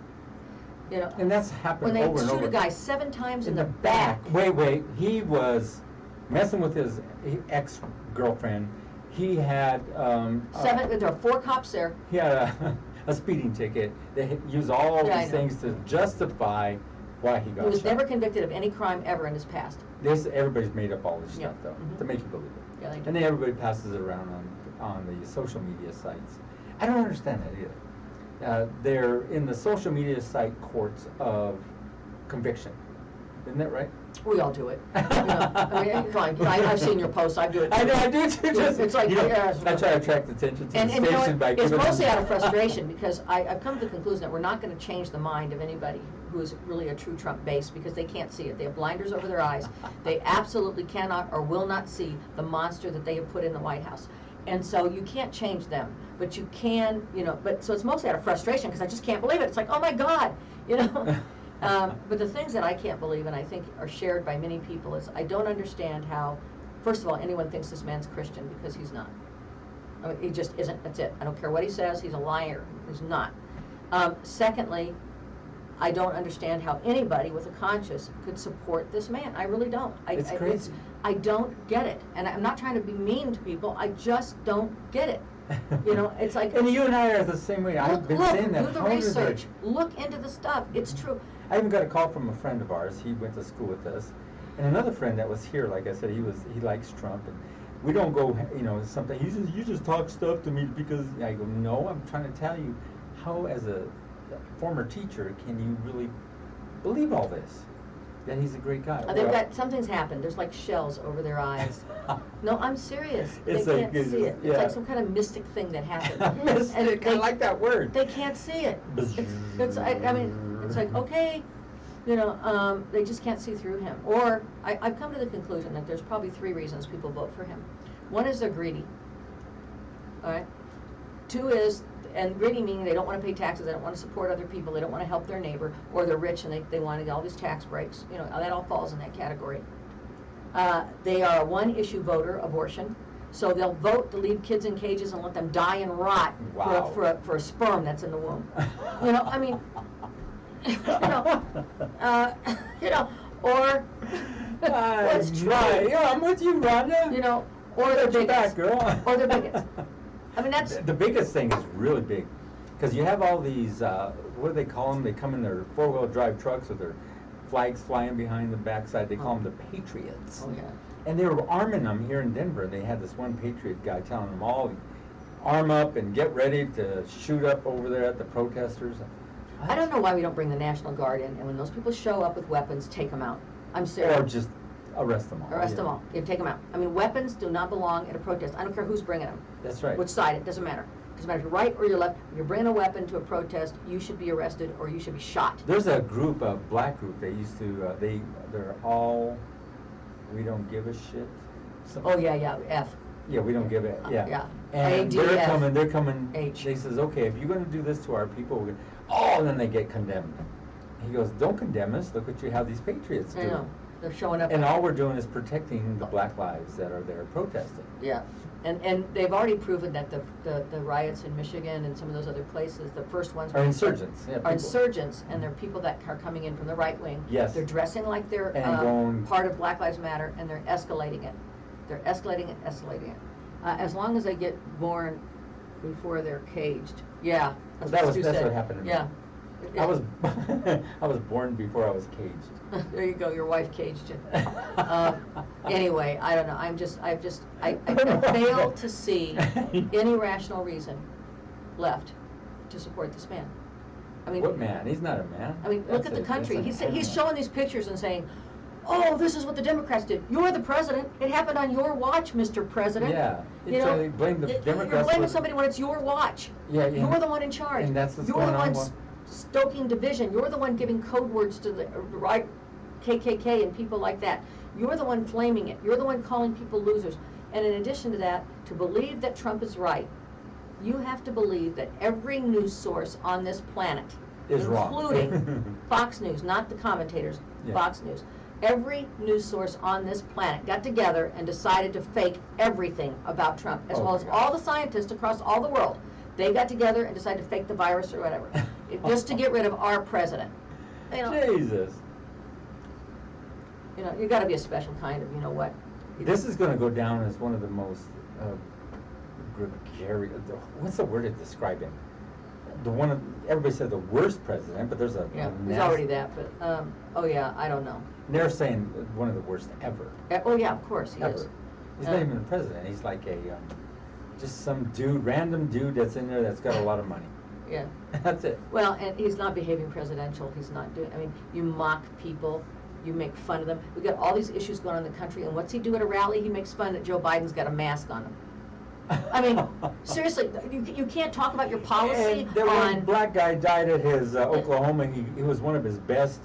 You know, And that's happened when they over and over. shoot a guy 7 times in the back. back. Wait, he was messing with his ex-girlfriend. He had, There are 4 cops there. he had a speeding ticket. They use all Yeah, I these know. things to justify why he got He was shot. never convicted of any crime ever in his past. Everybody's made up all this Yeah. stuff, though, Mhm. to make you believe it. Yeah, they do. And then everybody passes it around on the social media sites. I don't understand that either. They're in the social media site courts of conviction. Isn't that right? We all do it. You know, I mean, fine. You know, I've seen your posts. I do it. I know, I do too. Just, It's like, you know, yeah. I try to attract attention to And the you know station by what? It's giving mostly them- out of frustration because I've come to the conclusion that we're not going to change the mind of anybody who is really a true Trump base because they can't see it. They have blinders over their eyes. They absolutely cannot or will not see the monster that they have put in the White House. And so you can't change them, but you can, you know, so it's mostly out of frustration because I just can't believe it. It's like, oh my God, you know. But the things that I can't believe and I think are shared by many people is I don't understand how, first of all, anyone thinks this man's Christian because he's not. I mean, he just isn't. That's it. I don't care what he says. He's a liar. He's not. Secondly, I don't understand how anybody with a conscience could support this man. I really don't. It's crazy. I don't get it. And I'm not trying to be mean to people. I just don't get it. You know, it's like... And you and I are the same way. I've been saying that do the hundreds of- research. Look into the stuff. It's true. I even got a call from a friend of ours. He went to school with us, and another friend that was here. Like I said, he likes Trump, and we don't go. You know, something. You just talk stuff to me because I go. No, I'm trying to tell you how, as a former teacher, can you really believe all this? That he's a great guy. They've Well, got, something's happened. There's like shells over their eyes. No, I'm serious. It's They like- can't see it. yeah. It's like some kind of mystic thing that happened. Mystic. I like that word. They can't see it. I mean, it's like, okay, you know, they just can't see through him. Or I've come to the conclusion that there's probably 3 reasons people vote for him. One is they're greedy. All right. 2 is, and greedy meaning they don't want to pay taxes, they don't want to support other people, they don't want to help their neighbor, or they're rich and they want to get all these tax breaks. You know, that all falls in that category. They are a one-issue voter, abortion. So they'll vote to leave kids in cages and let them die and rot Wow. for a sperm that's in the womb. You know, I mean, you know, or let's try. Yeah, I'm with you, Rhonda. You know, or they're bigots. Back, girl. Or they're bigots. I mean, that's the biggest thing is really big, because you have all these, what do they call them? They come in their four-wheel drive trucks with their flags flying behind the backside. They call them the Patriots. Oh yeah. And they were arming them here in Denver. They had this one Patriot guy telling them all, arm up and get ready to shoot up over there at the protesters. I don't know why we don't bring the National Guard in, and when those people show up with weapons, take them out. I'm serious. Or just arrest them all. Arrest them all. Yeah, take them out. I mean, weapons do not belong at a protest. I don't care who's bringing them. That's right. Which side, it doesn't matter. It doesn't matter if you're right or you're left. If you're bringing a weapon to a protest, you should be arrested or you should be shot. There's a group, a black group, they used to, they're all, we don't give a shit. Oh, yeah, yeah, F. Yeah, we don't give it, yeah. Yeah. And ADF. they're coming, H. they says, okay, if you're gonna do this to our people, we're gonna, oh, and then they get condemned. He goes, don't condemn us, look what you have these patriots do. I know. They're showing up. And all we're doing is protecting the black lives that are there protesting. Yeah. And they've already proven that the riots in Michigan and some of those other places, the first ones Are insurgents, yeah. are people. insurgents, and they're people that are coming in from the right wing. Yes. They're dressing like they're And going- part of Black Lives Matter, and they're escalating it. They're escalating it. As long as they get born before they're caged. Yeah. That's That's Stu said. what happened to me. Yeah. I was I was born before I was caged. There you go, your wife caged you. Anyway, I don't know, I fail to see any rational reason left to support this man. I mean, What man? He's not a man. I mean, look That's at the a- country. that's an He's animal. showing these pictures and saying, oh, this is what the Democrats did. You're the president. It happened on your watch, Mr. President. Yeah. You It's know, really blame the you're Democrats blaming for- somebody when it's your watch. Yeah, yeah. You're the one in charge. And that's what's You're going the on. one stoking division. You're the one giving code words to the right KKK and people like that. You're the one flaming it. You're the one calling people losers. And in addition to that, to believe that Trump is right, you have to believe that every news source on this planet, Is wrong. including Fox News, not the commentators, Yeah. Fox News, every news source on this planet got together and decided to fake everything about Trump, as Oh well my as God. all the scientists across all the world. They got together and decided to fake the virus or whatever, just to get rid of our president. You know, Jesus. you got to be a special kind of, you know what? This is going to go down as one of the most gregarious. What's the word to describe him? The one everybody said the worst president, but there's a Yeah, he's nasty- already that, but oh yeah, I don't know. They're saying one of the worst ever. Oh yeah, of course he Ever. is. He's not even the president. He's like a just some dude, random dude that's in there that's got a lot of money. Yeah. That's it. Well, and he's not behaving presidential. He's not doing. I mean, you mock people, you make fun of them. We got all these issues going on in the country, and what's he do at a rally? He makes fun that Joe Biden's got a mask on him. I mean, seriously, you can't talk about your policy And the one on. black guy died at his Oklahoma. He was one of his best,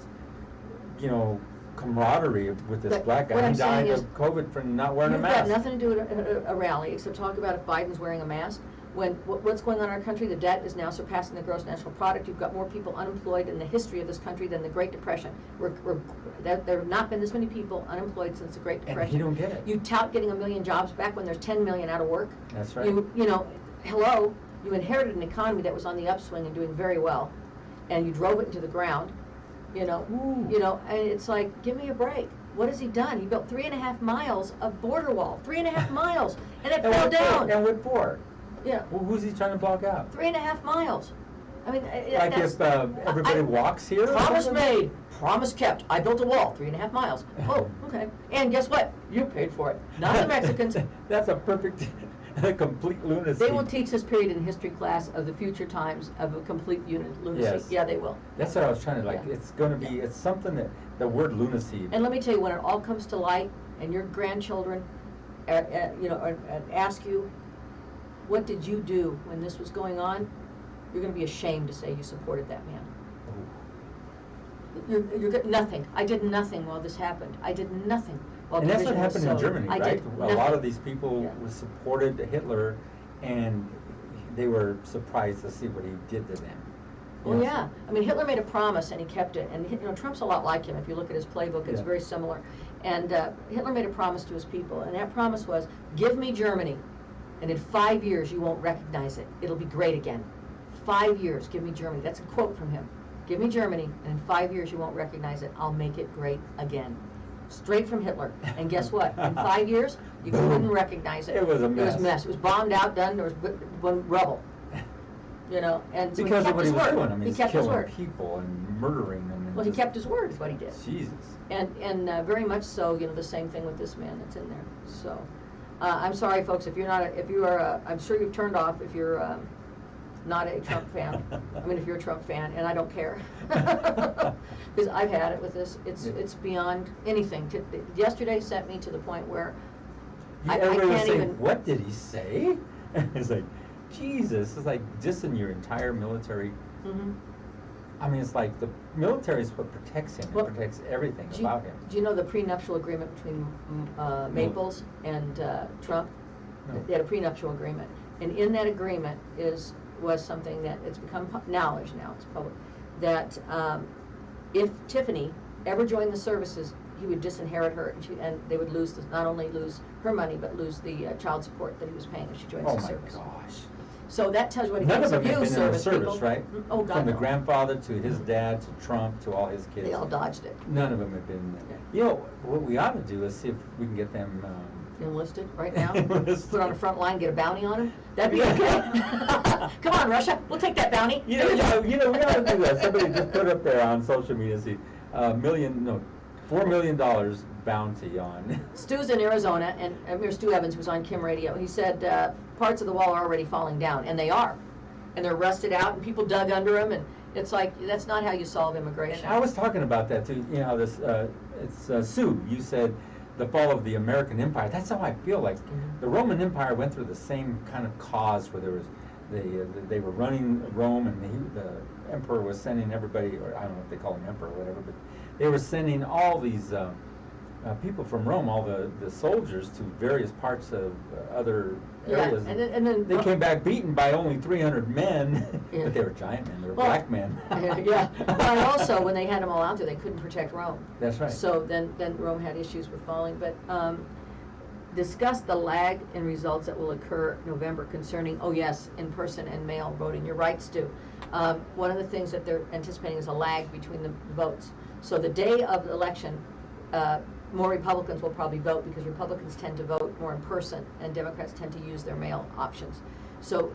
camaraderie with this But black what guy. I'm He died saying of is, COVID from not wearing a You've mask. got nothing to do at a rally except talk about if Biden's wearing a mask. When what's going on in our country, the debt is now surpassing the gross national product. You've got more people unemployed in the history of this country than the Great Depression. There have not been this many people unemployed since the Great And Depression. he don't get it. You tout getting 1 million jobs back when there's 10 million out of work. That's right. Hello, you inherited an economy that was on the upswing and doing very well, and you drove it into the ground. Ooh. And it's like, give me a break. What has he done? He built 3.5 miles of border wall. 3.5 miles, and it fell what for? down. And what for? Yeah, Well, who's he trying to block out? 3.5 miles. I mean, Like that's, if everybody walks here? or promise something? made, promise kept. I built a wall, 3.5 miles. Oh, okay. And guess what? You paid for it, not the Mexicans. That's a perfect, complete lunacy. They will teach this period in history class of the future times of a complete lunacy. Yes. Yeah, they will. That's what I was trying to, Yeah. it's going to be, it's something that, the word lunacy. And let me tell you, when it all comes to light, and your grandchildren, ask you, what did you do when this was going on? You're going to be ashamed to say you supported that man. You're nothing. I did nothing while this happened. I did nothing while And that's what division was happened in sowed. Germany, I right? did A lot nothing. of these people Yeah. supported Hitler, and they were surprised to see what he did to them. Well, yeah. I mean, Hitler made a promise and he kept it. And Trump's a lot like him. If you look at his playbook, it's Yeah. very similar. And Hitler made a promise to his people, and that promise was, give me Germany, and in 5 years you won't recognize it. It'll be great again. 5 years, give me Germany. That's a quote from him. Give me Germany, and in 5 years you won't recognize it. I'll make it great again. Straight from Hitler. And guess what? In 5 years, you couldn't recognize it. It was a mess. It was a mess. It was bombed out, done. There was rubble. You know, and so because he kept of what his he was word. doing. I mean, he he's kept his killing word. people and murdering them. And Well, he kept his word, is what he did. Jesus. And very much so, you know, the same thing with this man that's in there. So, I'm sorry, folks, if you are, I'm sure you've turned off if you're not a Trump fan. I mean, if you're a Trump fan, and I don't care. Because I've had it with this. It's beyond anything. Yesterday sent me to the point where I Everybody was can't saying, even. what did he say? It's like, Jesus. It's like just in your entire military. Mm-hmm. I mean, it's like the military is what protects him. Well, it protects everything about him. Do you know the prenuptial agreement between Maples and Trump? No. They had a prenuptial agreement, and in that agreement was something that it's become knowledge now. It's public that if Tiffany ever joined the services, he would disinherit her, and they would not only lose her money, but lose the child support that he was paying if she joins Oh the my service. gosh. So that tells you what he None thinks of them of have you, been in the service service, people. right? Oh God, From the no. grandfather to his dad to Trump to all his kids. They all dodged it. None of them have been there. Yeah. You know, what we ought to do is see if we can get them Enlisted right now? Enlisted. Put on the front line, get a bounty on him? That'd be okay. Come on, Russia, we'll take that bounty. we ought to do that. Somebody just put up there on social media, see, $4 million bounty on. Stu's in Arizona, and Stu Evans was on Kim Radio. He said parts of the wall are already falling down, and they are. And they're rusted out, and people dug under them, and it's like, that's not how you solve immigration. I was talking about that too. You know, it's Sue. You said the fall of the American Empire. That's how I feel like the Roman Empire went through the same kind of cause where there was they were running Rome, and the emperor was sending everybody, or I don't know if they call him emperor or whatever, but they were sending all these people from Rome, all the soldiers, to various parts of other areas. Yeah, and then they came back beaten by only 300 men, Yeah. but they were giant men. They were black men. Yeah, but also when they had them all out there, they couldn't protect Rome. That's right. So then Rome had issues with falling. But discuss the lag in results that will occur November concerning, oh yes, in-person and mail voting. You're right, Stu. One of the things that they're anticipating is a lag between the votes. So the day of the election, more Republicans will probably vote because Republicans tend to vote more in person and Democrats tend to use their mail options. So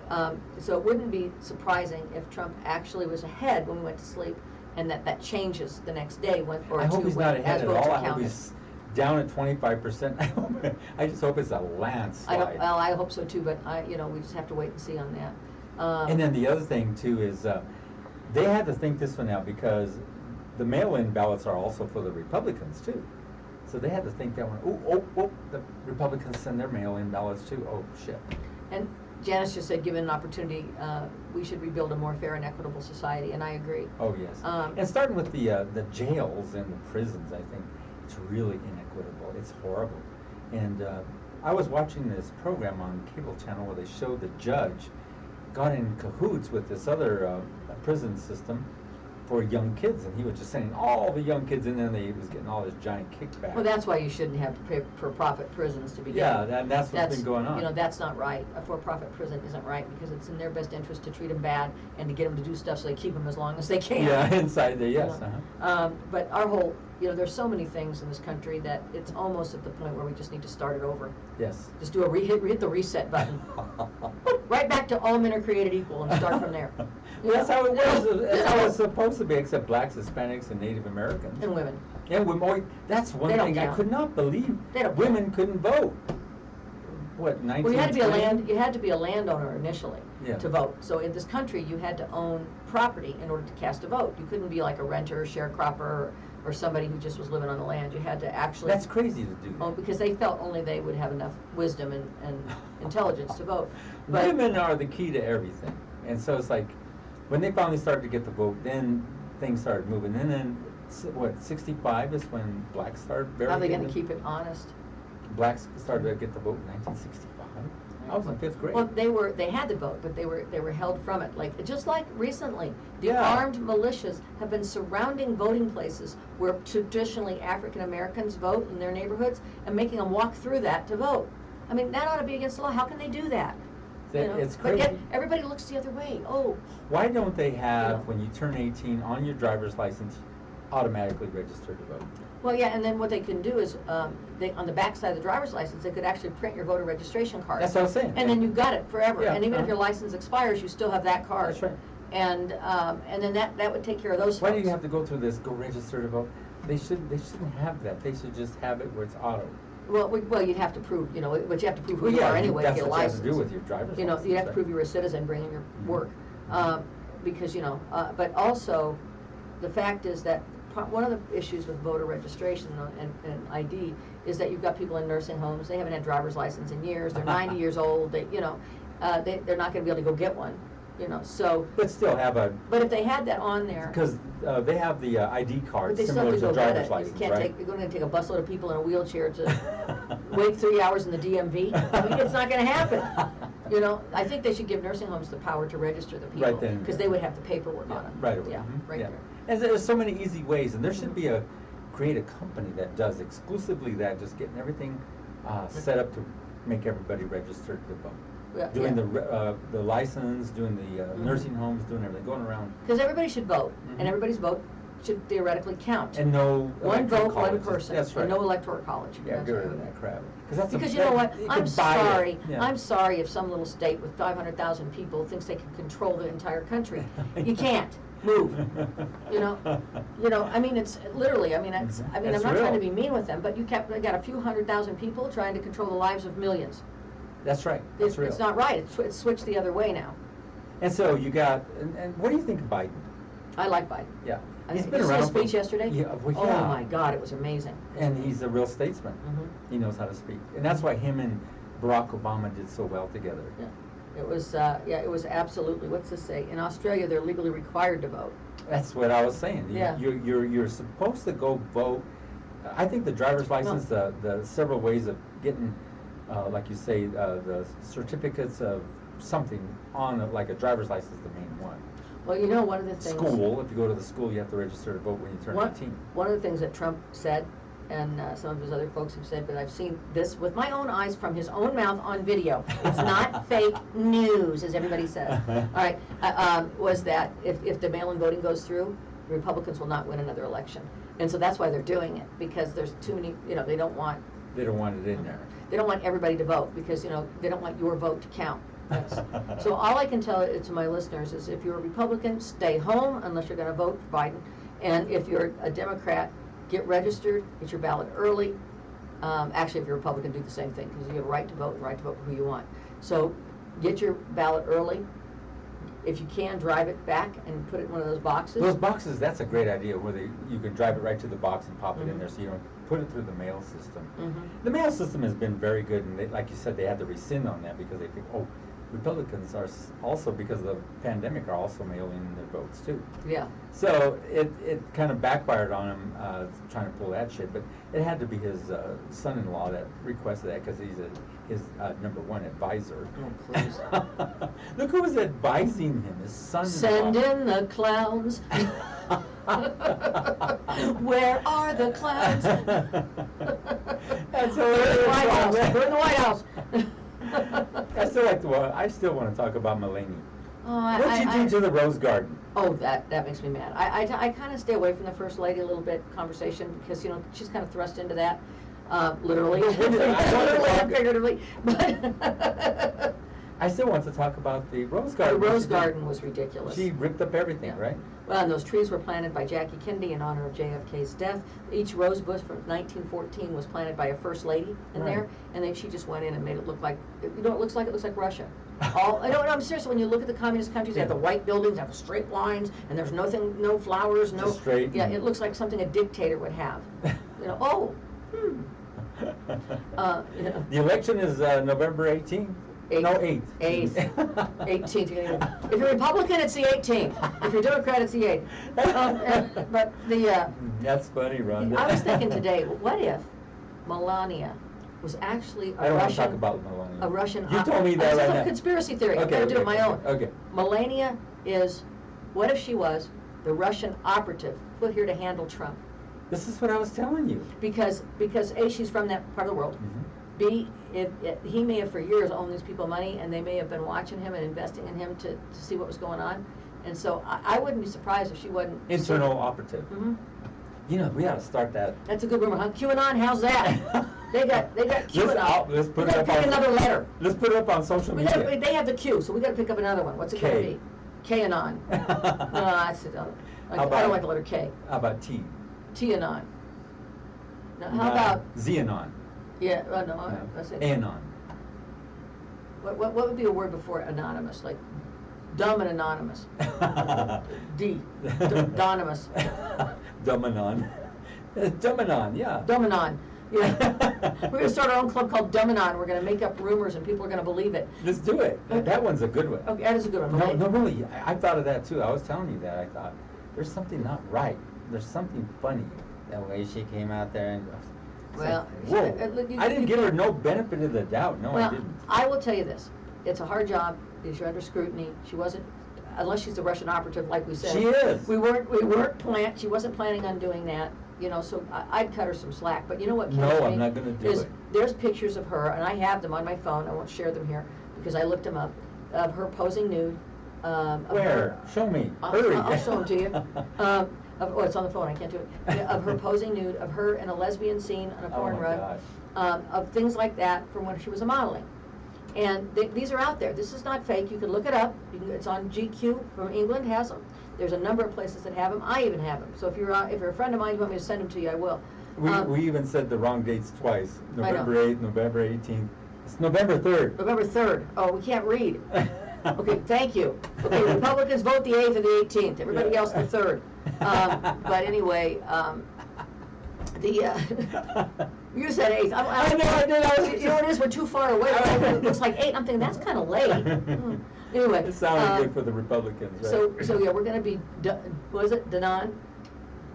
so it wouldn't be surprising if Trump actually was ahead when we went to sleep, and that changes the next day or I hope two he's when not ahead as at votes all. are I hope counted. he's down at 25%. I just hope it's a landslide. I hope so too, but we just have to wait and see on that. And then the other thing too is they had to think this one out because the mail-in ballots are also for the Republicans too. So they had to think that one. Oh, the Republicans send their mail-in ballots too. Oh shit. And Janice just said, given an opportunity, we should rebuild a more fair and equitable society, and I agree. Oh yes. And starting with the jails and the prisons, I think it's really inequitable. It's horrible. And I was watching this program on cable channel where they showed the judge got in cahoots with this other prison system for young kids, and he was just sending all the young kids in there, and he was getting all this giant kickback. Well, that's why you shouldn't have for-profit prisons to begin. Yeah, that's what's been going on. That's not right. A for-profit prison isn't right because it's in their best interest to treat them bad and to get them to do stuff so they keep them as long as they can. Yeah, inside there, yes. But our whole, there's so many things in this country that it's almost at the point where we just need to start it over. Yes. Just do hit the reset button. Right back to all men are created equal and start from there. That's how it was. That's how it's supposed to be, except blacks, Hispanics, and Native Americans. And women. And women. That's one thing I could not believe. Women couldn't vote. What, 1920? Well, you had to be a landowner initially to vote. So in this country, you had to own property in order to cast a vote. You couldn't be like a renter, sharecropper, or somebody who just was living on the land. You had to actually. That's crazy to do. Because they felt only they would have enough wisdom and intelligence to vote. But women are the key to everything, and so it's like when they finally started to get the vote, then things started moving. And then what? 65 is when blacks started. How are they going to keep it honest? Blacks started to get the vote in 1965. I was in 5th grade. Well, they had the vote, but they were held from it. Like, just like recently, the Yeah. armed militias have been surrounding voting places where traditionally African Americans vote in their neighborhoods and making them walk through that to vote. I mean, that ought to be against the law. How can they do that? It's But crazy. yet everybody looks the other way. Oh, Why don't they have, Yeah. when you turn 18, on your driver's license, automatically register to vote? well, yeah, and then what they can do is, they, on the back side of the driver's license, they could actually print your voter registration card. That's what I was saying. And then you've got it forever. Yeah, And even if uh-huh. your license expires, you still have that card. That's right. And then that would take care of those Why do folks. you have to go through this, go register to vote? They shouldn't have that. They should just have it where it's auto. Well, you'd have to prove, but you have to prove who Well, you yeah, are anyway to that's get a what you have license. to do with your driver's license. You'd have to right? prove you're a citizen bringing your Mhm. work. Because, but also, the fact is that one of the issues with voter registration and ID is that you've got people in nursing homes, they haven't had driver's license in years, they're 90 years old, they're not gonna be able to go get one, so. But still have a, But if they had that on there. because they have the ID But card they still similar have to to go get driver's it. license, You can't right? you're going to take a busload of people in a wheelchair to wait 3 hours in the DMV. I mean, it's not going to happen. I think they should give nursing homes the power to register the people. Right then. Because they would have the paperwork Yeah, on them. right away. Yeah, Mhm, right yeah. there. And there's so many easy ways, and there should be create a company that does exclusively that, just getting everything set up to make everybody registered to vote. Yeah, Doing yeah. the license, doing the Mhm. nursing homes, doing everything, going around. Because everybody should vote, Mhm. and everybody's vote should theoretically count. And no One electoral vote, one colleges. person. That's right. And no electoral college. Yeah, That's get rid right. of that crap. That's Because you know what? you I'm can buy it. sorry. Yeah. I'm sorry if some little state with 500,000 people thinks they can control the entire country. You can't. Move. I mean, it's literally, I mean, I'm That's not trying to real. be mean with them, but you got a few 100,000 people trying to control the lives of millions. That's right. That's real. It's not right. It's switched the other way now. And so you got, and what do you think of Biden? I like Biden. Yeah. Did you see his speech yesterday? Yeah, well, Oh yeah. my God, it was amazing. And he's a real statesman. Mhm. He knows how to speak. And that's why him and Barack Obama did so well together. Yeah. It was absolutely, what's this say? In Australia, they're legally required to vote. That's what I was saying. Yeah. You're supposed to go vote. I think the driver's license, the several ways of getting, like you say, the certificates of something on, like a driver's license, is the main one. Well, one of the things. School, if you go to the school, you have to register to vote when you turn 18. One of the things that Trump said, and some of his other folks have said, but I've seen this with my own eyes from his own mouth on video. It's not fake news, as everybody says. All right, was that if the mail-in voting goes through, the Republicans will not win another election. And so that's why they're doing it, because there's too many, they don't want They don't want it in there. They don't want everybody to vote because, they don't want your vote to count. So all I can tell to my listeners is if you're a Republican, stay home unless you're going to vote for Biden. And if you're a Democrat, get registered, get your ballot early. Actually, if you're a Republican, do the same thing because you have a right to vote and right to vote for who you want. So get your ballot early. If you can, drive it back and put it in one of those boxes. Those boxes, that's a great idea, where you can drive it right to the box and pop it in Mhm. there, so you don't put it through the mail system. Mhm. The mail system has been very good, and like you said, they had to rescind on that because they think, Republicans are also, because of the pandemic, are also mailing in their votes too. Yeah. So it kind of backfired on him trying to pull that shit, but it had to be his son-in-law that requested that because he's his #1 advisor. Oh, please. Look who was advising him, his son-in-law. Send in the clowns. Where are the clowns? That's They're in the White House. hilarious. They're in the White House. I still want to talk about Mulaney. Oh, What'd you do to the Rose Garden? Oh, that makes me mad. I kind of stay away from the First Lady a little bit conversation because, she's kind of thrust into that, literally. Literally and figuratively. But I still want to talk about the Rose the Garden. Rose Garden was ridiculous. She ripped up everything, Yeah. right? Well, and those trees were planted by Jackie Kennedy in honor of JFK's death. Each rose bush from 1914 was planted by a First Lady in there, Right. and then she just went in and made it look like, it looks like? It looks like Russia. I'm serious, when you look at the communist countries, they have the white buildings, they have straight lines, and there's no flowers, no. Just straight. Yeah, it looks like something a dictator would have. The election is November 18th? No, 8th. 18th. If you're Republican, it's the 18th. If you're Democrat, it's the 8th. But That's funny, Ron. I was thinking today, what if Melania was actually I a don't want to talk Russian, about Melania. a Russian. You told me that This right is now. a conspiracy theory. I'm Okay, going to do it okay, my own. okay. Melania is, what if she was the Russian operative put here to handle Trump? This is what I was telling you. Because A, she's from that part of the world. Mhm. B, he may have for years owned these people money, and they may have been watching him and investing in him to see what was going on. And so I wouldn't be surprised if she wasn't. Internal operative. Hmm. You know, we ought to start that. That's a good rumor, huh? QAnon, how's that? They got QAnon. Let's put We it gotta up pick on another letter. Let's put it up on social media. They have the Q, so we gotta pick up another one. What's it gonna K. be? QAnon. No, that's it. I How don't about- like the letter K. How about T? Tianon. Now, how about, Xenon? yeah, oh, no, that's it. Anon. What would be a word before anonymous? Like dumb and anonymous. D. Donymous. Dumanon. Dumanon, yeah. Dumanon. Yeah. We're gonna start our own club called Dumanon. We're gonna make up rumors and people are gonna believe it. Let's do it. That one's a good one. Okay, that is a good one. No, Okay. no, really. I thought of that too. I was telling you that. I thought there's something not right. There's something funny. The way she came out there and It's Well, like, whoa. I didn't give her no benefit of the doubt. No, I Well, didn't. I will tell you this. It's a hard job. You're under scrutiny. She wasn't, unless she's a Russian operative, like we said. She is. We weren't she wasn't planning on doing that, you know, so I'd cut her some slack. But you know what kills No, me? I'm not gonna do is it. There's pictures of her, and I have them on my phone. I won't share them here because I looked them up, of her posing nude. Of Where? her- Show me. I'll- Hurry. I'll show them to you. Oh, it's on the phone, I can't do it. Yeah, of her posing nude, of her in a lesbian scene on a porn my run, gosh. of things like that from when she was a modeling. And these are out there. This is not fake. You can look it up. It's on GQ from England, has them. There's a number of places that have them. I even have them. So if you're a friend of mine, you want me to send them to you, I will. We even said the wrong dates twice. I know. November 8th, November 18th. It's November 3rd. November 3rd. Oh, we can't read. Okay, thank you. Okay, Republicans vote the 8th and the 18th. Everybody else the 3rd. But anyway, you said 8th. I know. You know what it is? We're too far away. It looks like 8. I'm thinking that's kind of late. Anyway. It sounded good for the Republicans, right? So yeah, we're going to be, what is it, Denon?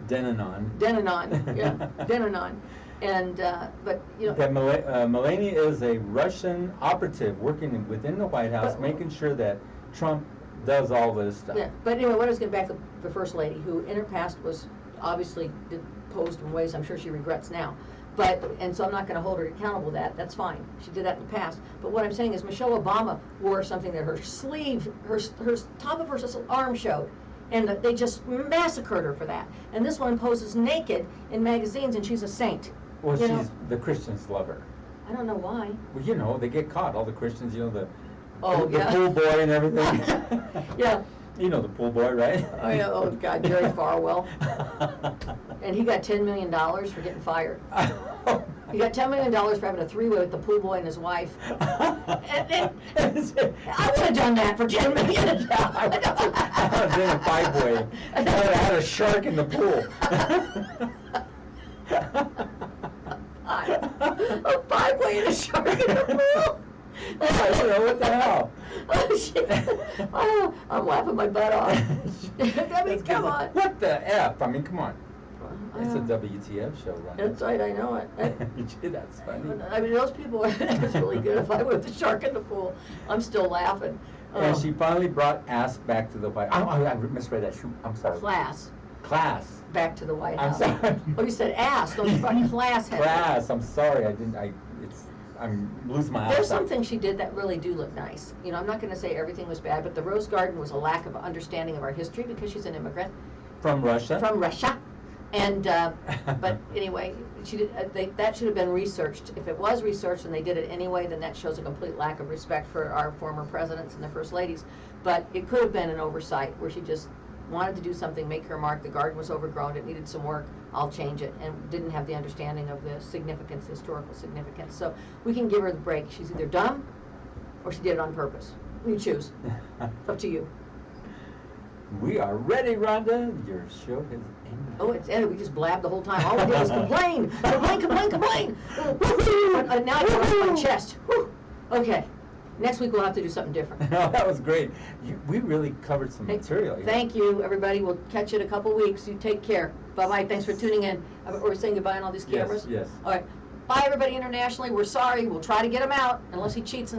Denanon. Denanon, yeah, Denanon. And, but, you know. That Melania is a Russian operative working within the White House, But- making sure that Trump does all this stuff. Yeah, but anyway, what I was getting back to the First Lady, who in her past was obviously posed in ways I'm sure she regrets now. But, and so I'm not gonna hold her accountable to that, that's fine. She did that in the past. But what I'm saying is Michelle Obama wore something that her sleeve, her top of her arm showed. And they just massacred her for that. And this one poses naked in magazines and she's a saint. Well, You she's know? the Christians love her. I don't know why. Well, you know, they get caught, all the Christians, you know, the Yeah. pool boy and everything. Yeah. You know the pool boy, right? Oh, yeah, oh, God, Jerry Farwell. And he got $10 million for getting fired. He got $10 million for having a three-way with the pool boy and his wife. And I would have done that for $10 million. I would have been a five-way. I would have had a shark in the pool. A five-way and a shark in the pool. You know, what the hell? Oh, shit. Oh, I'm laughing my butt off. I mean, come on. What the F? I mean, come on. It's a Uh, WTF show, right? That's right, I know it. Gee, that's funny. I mean, those people, that was really good. If I were the shark in the pool, I'm still laughing. And Oh. she finally brought ass back to the White House. I misread that. Shoot, I'm sorry. Class Class. back to the White I'm House. sorry. Oh, you said ass, don't you fucking class head. Class. I'm sorry. I'm losing my There's eyesight. some things she did that really do look nice. You know, I'm not gonna say everything was bad, but the Rose Garden was a lack of understanding of our history because she's an immigrant From Russia? from Russia. And, but anyway, she did, that should have been researched. If it was researched and they did it anyway, then that shows a complete lack of respect for our former presidents and the first ladies. But it could have been an oversight where she just wanted to do something, make her mark. The garden was overgrown, it needed some work, I'll change it, and didn't have the understanding of the significance, historical significance. So we can give her the break. She's either dumb or she did it on purpose. You choose. Up to you. We are ready, Rhonda. Your show has ended. Oh, it's ended. We just blabbed the whole time. All we did was complain, complain, complain, complain. Now I can rest my chest. Whew. Okay. Next week we'll have to do something different. No, that was great. We really covered some material here. Thank you, everybody. We'll catch you in a couple weeks. You take care. Bye-bye. Thanks for tuning in. We're saying goodbye on all these cameras? Yes. All right. Bye, everybody internationally. We're sorry. We'll try to get him out unless he cheats in